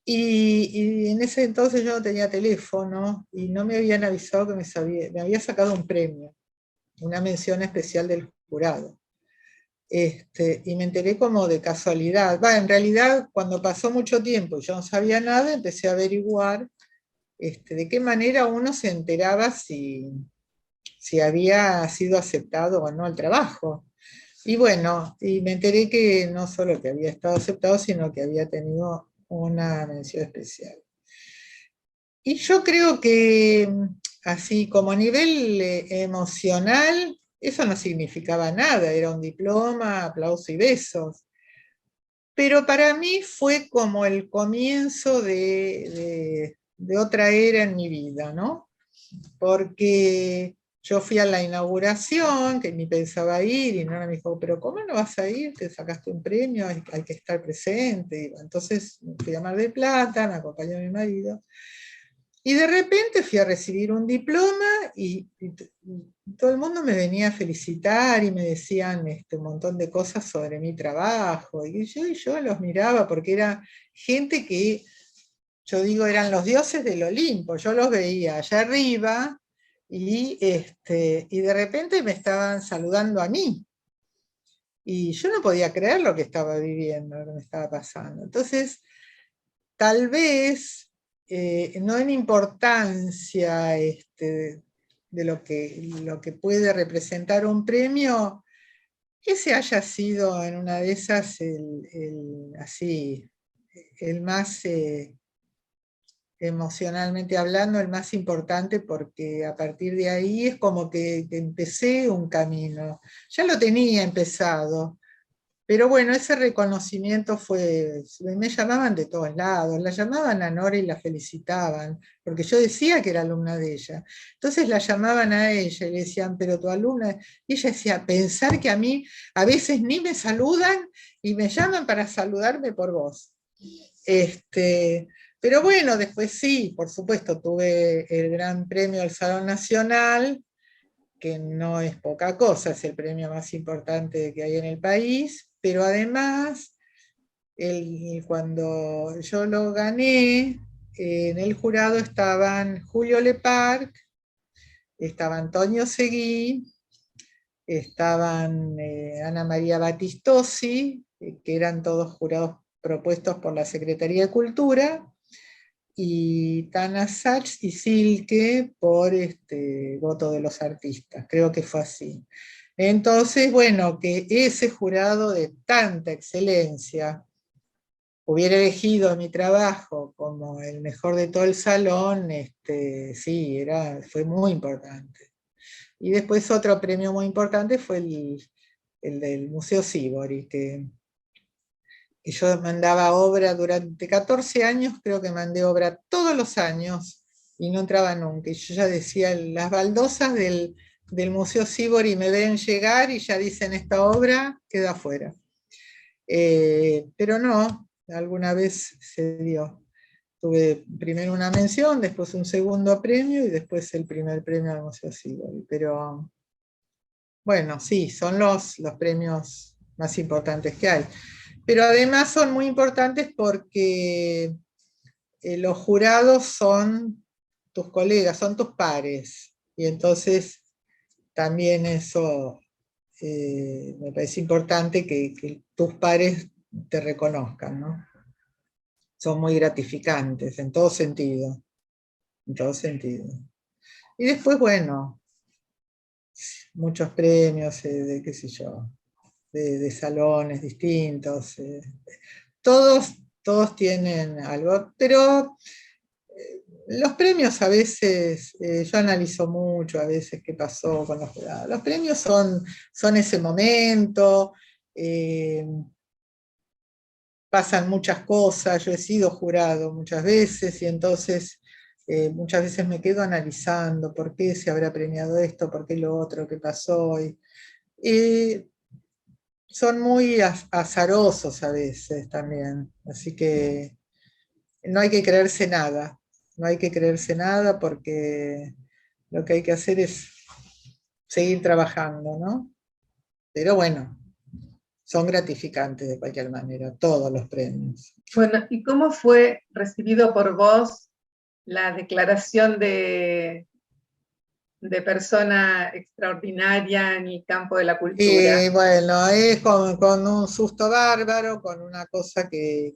Y en ese entonces yo no tenía teléfono y no me habían avisado que me había sacado un premio, una mención especial del jurado. Y me enteré como de casualidad. En realidad, cuando pasó mucho tiempo y yo no sabía nada, empecé a averiguar de qué manera uno se enteraba si había sido aceptado o no el trabajo. Y bueno, y me enteré que no solo que había estado aceptado, sino que había tenido una mención especial. Y yo creo que así como a nivel emocional, eso no significaba nada, era un diploma, aplauso y besos. Pero para mí fue como el comienzo de otra era en mi vida, ¿no? Porque yo fui a la inauguración, que ni pensaba ir, y Nora me dijo, pero ¿cómo no vas a ir? Te sacaste un premio, hay que estar presente. Y entonces fui a Mar del Plata, me acompañó mi marido, y de repente fui a recibir un diploma y todo el mundo me venía a felicitar y me decían un montón de cosas sobre mi trabajo. Y yo los miraba porque era gente que, yo digo, eran los dioses del Olimpo. Yo los veía allá arriba y de repente me estaban saludando a mí. Y yo no podía creer lo que estaba viviendo, lo que me estaba pasando. Entonces, tal vez, no en importancia de lo que puede representar un premio, ese haya sido en una de esas así, el más, emocionalmente hablando, el más importante, porque a partir de ahí es como que empecé un camino. Ya lo tenía empezado, pero bueno, ese reconocimiento me llamaban de todos lados, la llamaban a Nora y la felicitaban, porque yo decía que era alumna de ella. Entonces la llamaban a ella y le decían, pero tu alumna, y ella decía, pensar que a mí a veces ni me saludan y me llaman para saludarme por vos. Pero bueno, después sí, por supuesto, tuve el Gran Premio del Salón Nacional, que no es poca cosa, es el premio más importante que hay en el país, pero además, cuando yo lo gané, en el jurado estaban Julio Leparc, estaba Antonio Seguí, estaban Ana María Battistosi, que eran todos jurados propuestos por la Secretaría de Cultura, y Tana Sachs y Silke por voto de los artistas, creo que fue así. Entonces, bueno, que ese jurado de tanta excelencia hubiera elegido mi trabajo como el mejor de todo el salón, sí, fue muy importante. Y después otro premio muy importante fue el del Museo Sívori, que yo mandaba obra durante 14 años, creo que mandé obra todos los años y no entraba nunca. Y yo ya decía, las baldosas del Museo Sívori me ven llegar y ya dicen, esta obra queda afuera. Pero no, alguna vez se dio. Tuve primero una mención, después un segundo premio y después el primer premio al Museo Sívori. Pero bueno, sí, son los premios más importantes que hay. Pero además son muy importantes porque los jurados son tus colegas, son tus pares. Y entonces también eso me parece importante que tus pares te reconozcan, ¿no? Son muy gratificantes en todo sentido, en todo sentido. Y después, bueno, muchos premios de qué sé yo, de salones distintos. Todos tienen algo, pero Los premios a veces, yo analizo mucho a veces qué pasó con los jurados. Los premios son ese momento, eh, pasan muchas cosas, yo he sido jurado muchas veces y entonces muchas veces me quedo analizando por qué se habrá premiado esto, por qué lo otro, qué pasó. Y son muy azarosos a veces también, así que no hay que creerse nada, no hay que creerse nada porque lo que hay que hacer es seguir trabajando, ¿no? Pero bueno, son gratificantes de cualquier manera, todos los premios. Bueno, ¿y cómo fue recibido por vos la declaración de persona extraordinaria en el campo de la cultura? Y bueno, es con un susto bárbaro, con una cosa que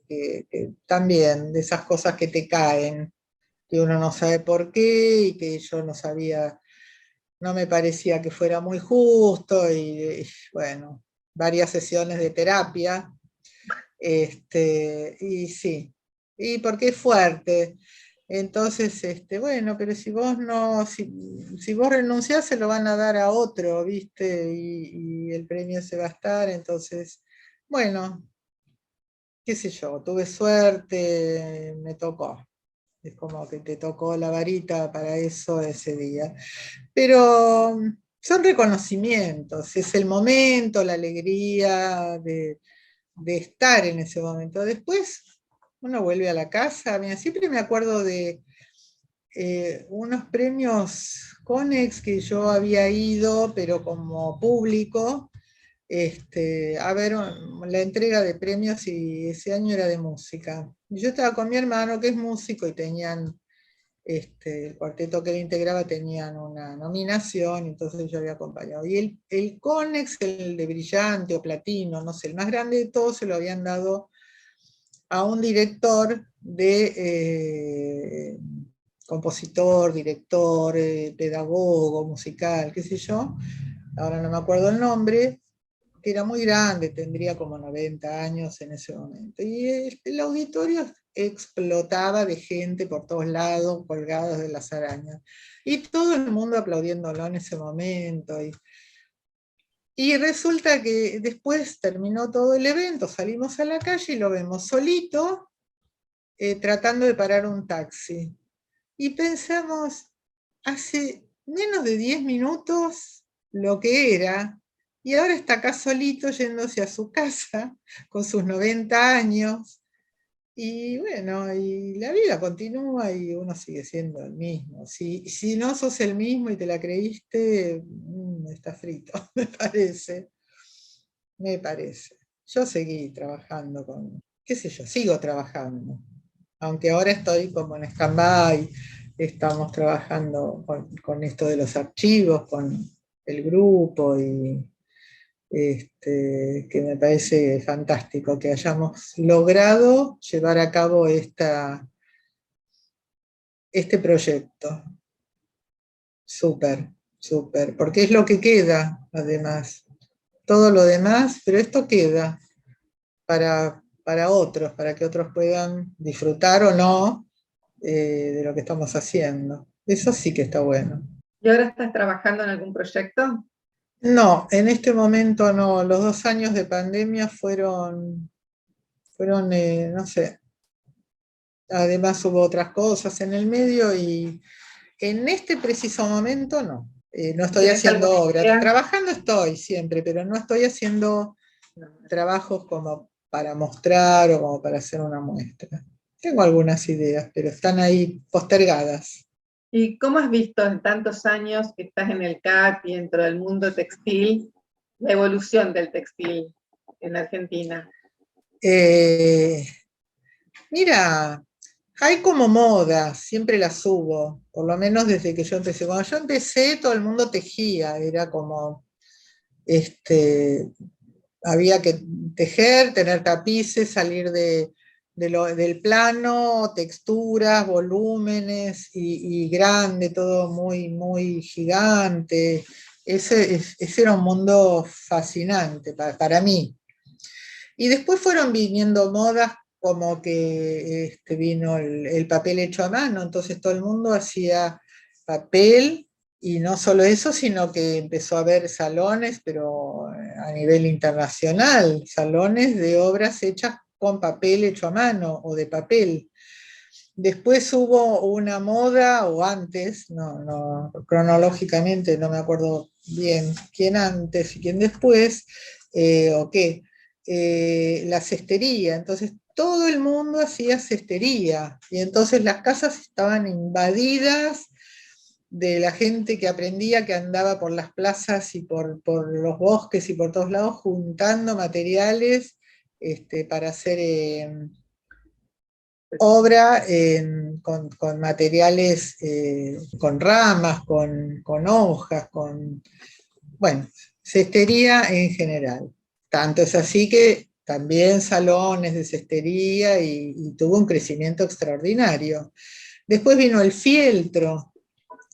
también, de esas cosas que te caen, que uno no sabe por qué y que yo no sabía, no me parecía que fuera muy justo y bueno, varias sesiones de terapia, y sí, y porque es fuerte. Entonces, bueno, pero si vos no, si vos renunciás, se lo van a dar a otro, ¿viste? Y el premio se va a estar, entonces, bueno, qué sé yo, tuve suerte, me tocó. Es como que te tocó la varita para eso ese día. Pero son reconocimientos, es el momento, la alegría de estar en ese momento. Después uno vuelve a la casa. Mira, siempre me acuerdo de unos premios Conex que yo había ido, pero como público, a ver la entrega de premios y ese año era de música. Yo estaba con mi hermano que es músico y tenían, el cuarteto que él integraba tenían una nominación, entonces yo había acompañado. Y el Conex, el de brillante o platino, no sé, el más grande de todos, se lo habían dado a un director compositor, director, pedagogo, musical, qué sé yo, ahora no me acuerdo el nombre, que era muy grande, tendría como 90 años en ese momento. Y el auditorio explotaba de gente por todos lados, colgados de las arañas. Y todo el mundo aplaudiéndolo en ese momento. Y resulta que después terminó todo el evento, salimos a la calle y lo vemos solito, tratando de parar un taxi. Y pensamos, hace menos de 10 minutos lo que era, y ahora está acá solito yéndose a su casa con sus 90 años. Y bueno, y la vida continúa y uno sigue siendo el mismo. Si no sos el mismo y te la creíste, está frito, me parece. Me parece. Yo seguí trabajando qué sé yo, sigo trabajando. Aunque ahora estoy como en stand-by, estamos trabajando con esto de los archivos, con el grupo y que me parece fantástico que hayamos logrado llevar a cabo este proyecto. Súper, súper, porque es lo que queda, además. Todo lo demás, pero esto queda para otros, para que otros puedan disfrutar o no de lo que estamos haciendo. Eso sí que está bueno. ¿Y ahora estás trabajando en algún proyecto? No, en este momento no. Los 2 años de pandemia fueron no sé, además hubo otras cosas en el medio y en este preciso momento no. No estoy ¿Tienes haciendo alguna obra. idea? Trabajando estoy siempre, pero no estoy haciendo No. trabajos como para mostrar o como para hacer una muestra. Tengo algunas ideas, pero están ahí postergadas. ¿Y cómo has visto en tantos años que estás en el CAP y dentro del mundo textil, la evolución del textil en Argentina? Eh, Mira, hay como moda, siempre las hubo, por lo menos desde que yo empecé. Cuando yo empecé, todo el mundo tejía, era como, había que tejer, tener tapices, salir del plano, texturas, volúmenes y grande, todo muy, muy gigante. Ese era un mundo fascinante para mí. Y después fueron viniendo modas como que vino el papel hecho a mano, entonces todo el mundo hacía papel, y no solo eso, sino que empezó a haber salones, pero a nivel internacional, salones de obras hechas con papel hecho a mano o de papel. Después hubo una moda, o antes, cronológicamente no me acuerdo bien quién antes y quién después, o qué, la cestería. Entonces todo el mundo hacía cestería, y entonces las casas estaban invadidas de la gente que aprendía, que andaba por las plazas y por los bosques y por todos lados juntando materiales para hacer obra con materiales, con ramas, con hojas, bueno, cestería en general. Tanto es así que también salones de cestería, y tuvo un crecimiento extraordinario. Después vino el fieltro,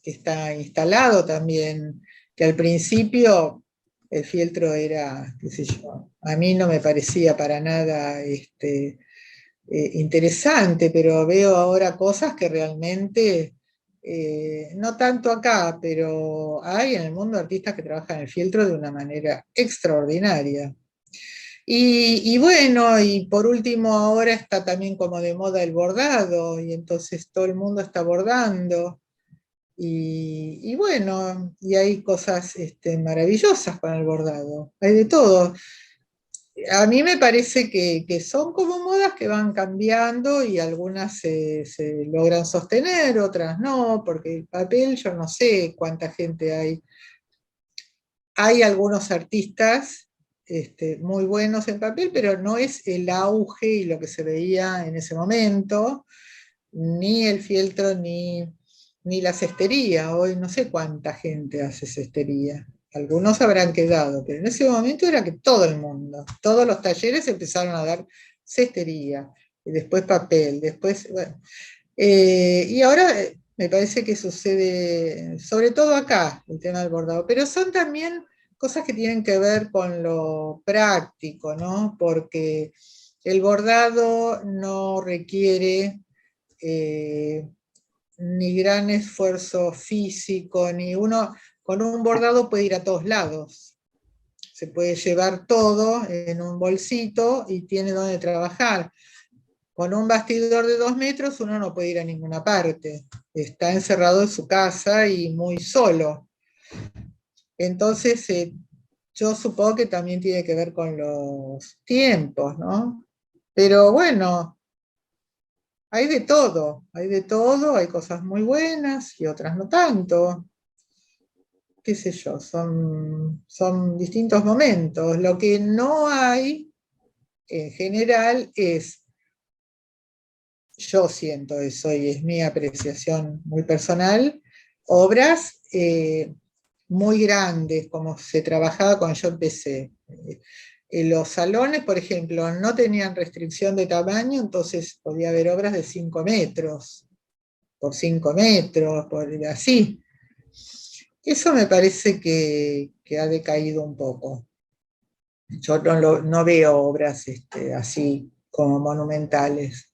que está instalado también, que al principio el fieltro era, qué sé yo, a mí no me parecía para nada interesante, pero veo ahora cosas que realmente, no tanto acá, pero hay en el mundo artistas que trabajan el fieltro de una manera extraordinaria. Y bueno, y por último ahora está también como de moda el bordado, y entonces todo el mundo está bordando. Y bueno, y hay cosas maravillosas con el bordado, hay de todo. A mí me parece que son como modas que van cambiando, y algunas se logran sostener, otras no, porque el papel, yo no sé cuánta gente hay. Hay algunos artistas muy buenos en papel, pero no es el auge y lo que se veía en ese momento, ni el fieltro, ni la cestería. Hoy no sé cuánta gente hace cestería. Algunos habrán quedado, pero en ese momento era que todo el mundo, todos los talleres empezaron a dar cestería, y después papel, después, bueno. Y ahora me parece que sucede, sobre todo acá, el tema del bordado, pero son también cosas que tienen que ver con lo práctico, ¿no? Porque el bordado no requiere eh, ni gran esfuerzo físico, ni uno con un bordado puede ir a todos lados. Se puede llevar todo en un bolsito y tiene donde trabajar. Con un bastidor de 2 metros uno no puede ir a ninguna parte. Está encerrado en su casa y muy solo. Entonces, yo supongo que también tiene que ver con los tiempos, ¿no? Pero bueno, hay de todo, hay cosas muy buenas y otras no tanto. Qué sé yo, son distintos momentos. Lo que no hay en general es, yo siento eso y es mi apreciación muy personal, obras muy grandes como se trabajaba cuando yo empecé. Los salones, por ejemplo, no tenían restricción de tamaño, entonces podía haber obras de 5 metros, por 5 metros, así. Eso me parece que ha decaído un poco. Yo no veo obras así como monumentales,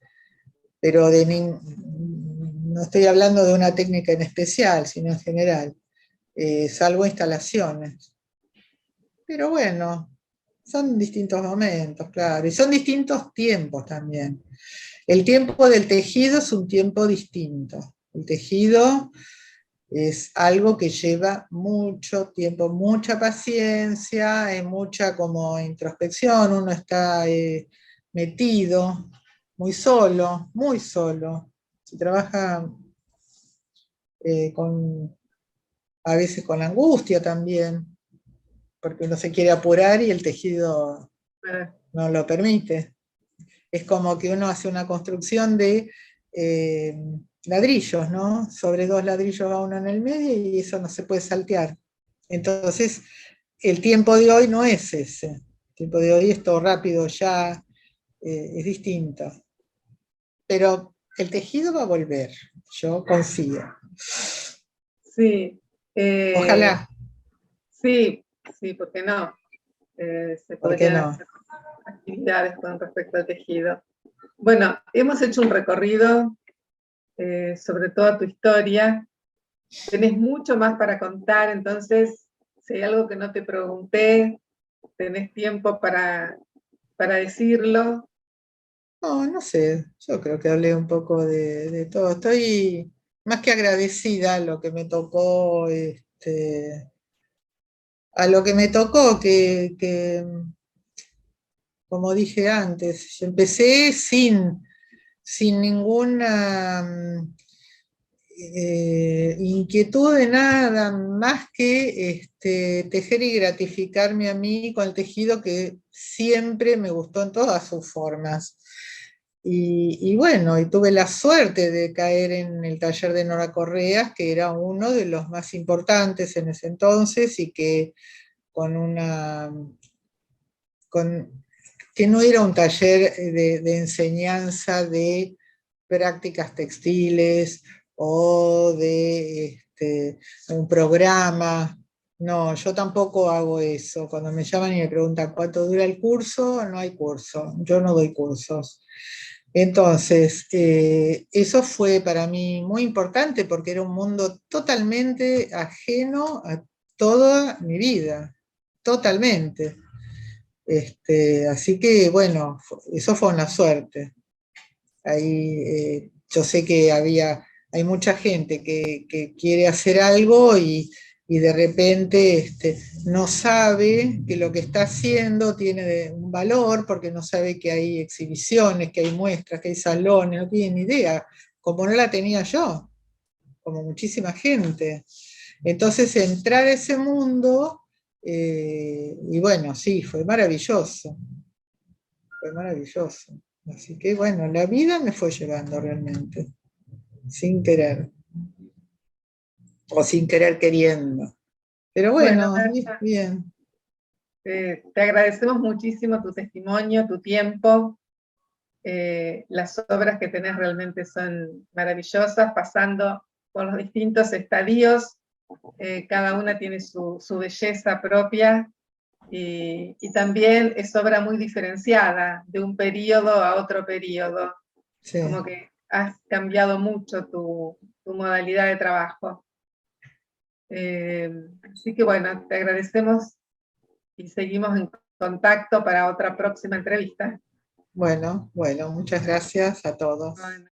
pero no estoy hablando de una técnica en especial, sino en general, salvo instalaciones. Pero bueno, son distintos momentos, claro, y son distintos tiempos también. El tiempo del tejido es un tiempo distinto. El tejido es algo que lleva mucho tiempo, mucha paciencia, mucha como introspección, uno está metido, muy solo. Se trabaja a veces con angustia también, porque uno se quiere apurar y el tejido no lo permite. Es como que uno hace una construcción de ladrillos, ¿no? Sobre 2 ladrillos va uno en el medio y eso no se puede saltear. Entonces, el tiempo de hoy no es ese. El tiempo de hoy es todo rápido, ya es distinto. Pero el tejido va a volver, yo confío. Sí. Ojalá. Sí, sí, ¿por qué no? Se ¿Por qué podrían no? hacer actividades con respecto al tejido. Bueno, hemos hecho un recorrido sobre toda tu historia. Tenés mucho más para contar, entonces, si hay algo que no te pregunté, tenés tiempo para decirlo. No, no sé, yo creo que hablé un poco de todo. Estoy más que agradecida a lo que me tocó, a lo que me tocó, como dije antes, yo empecé sin ninguna inquietud de nada más que tejer y gratificarme a mí con el tejido que siempre me gustó en todas sus formas. Y bueno, y tuve la suerte de caer en el taller de Nora Correas, que era uno de los más importantes en ese entonces y que con una, que no era un taller de enseñanza de prácticas textiles o de un programa. No, yo tampoco hago eso. Cuando me llaman y me preguntan cuánto dura el curso, no hay curso. Yo no doy cursos. Entonces, eso fue para mí muy importante porque era un mundo totalmente ajeno a toda mi vida, totalmente. Así que, bueno, eso fue una suerte. Ahí yo sé que hay mucha gente que quiere hacer algo y de repente no sabe que lo que está haciendo tiene un valor porque no sabe que hay exhibiciones, que hay muestras, que hay salones, no tiene ni idea, como no la tenía yo, como muchísima gente. Entonces entrar a ese mundo, y bueno, sí, fue maravilloso. Así que bueno, la vida me fue llevando realmente, sin querer, o sin querer queriendo. Pero Bueno, bueno, Nacha, bien. te agradecemos muchísimo tu testimonio, tu tiempo. Las obras que tenés realmente son maravillosas, pasando por los distintos estadios. Cada una tiene su belleza propia y también es obra muy diferenciada de un periodo a otro periodo. Sí. Como que has cambiado mucho tu modalidad de trabajo. Así que bueno, te agradecemos y seguimos en contacto para otra próxima entrevista. Bueno, muchas gracias a todos. Bueno.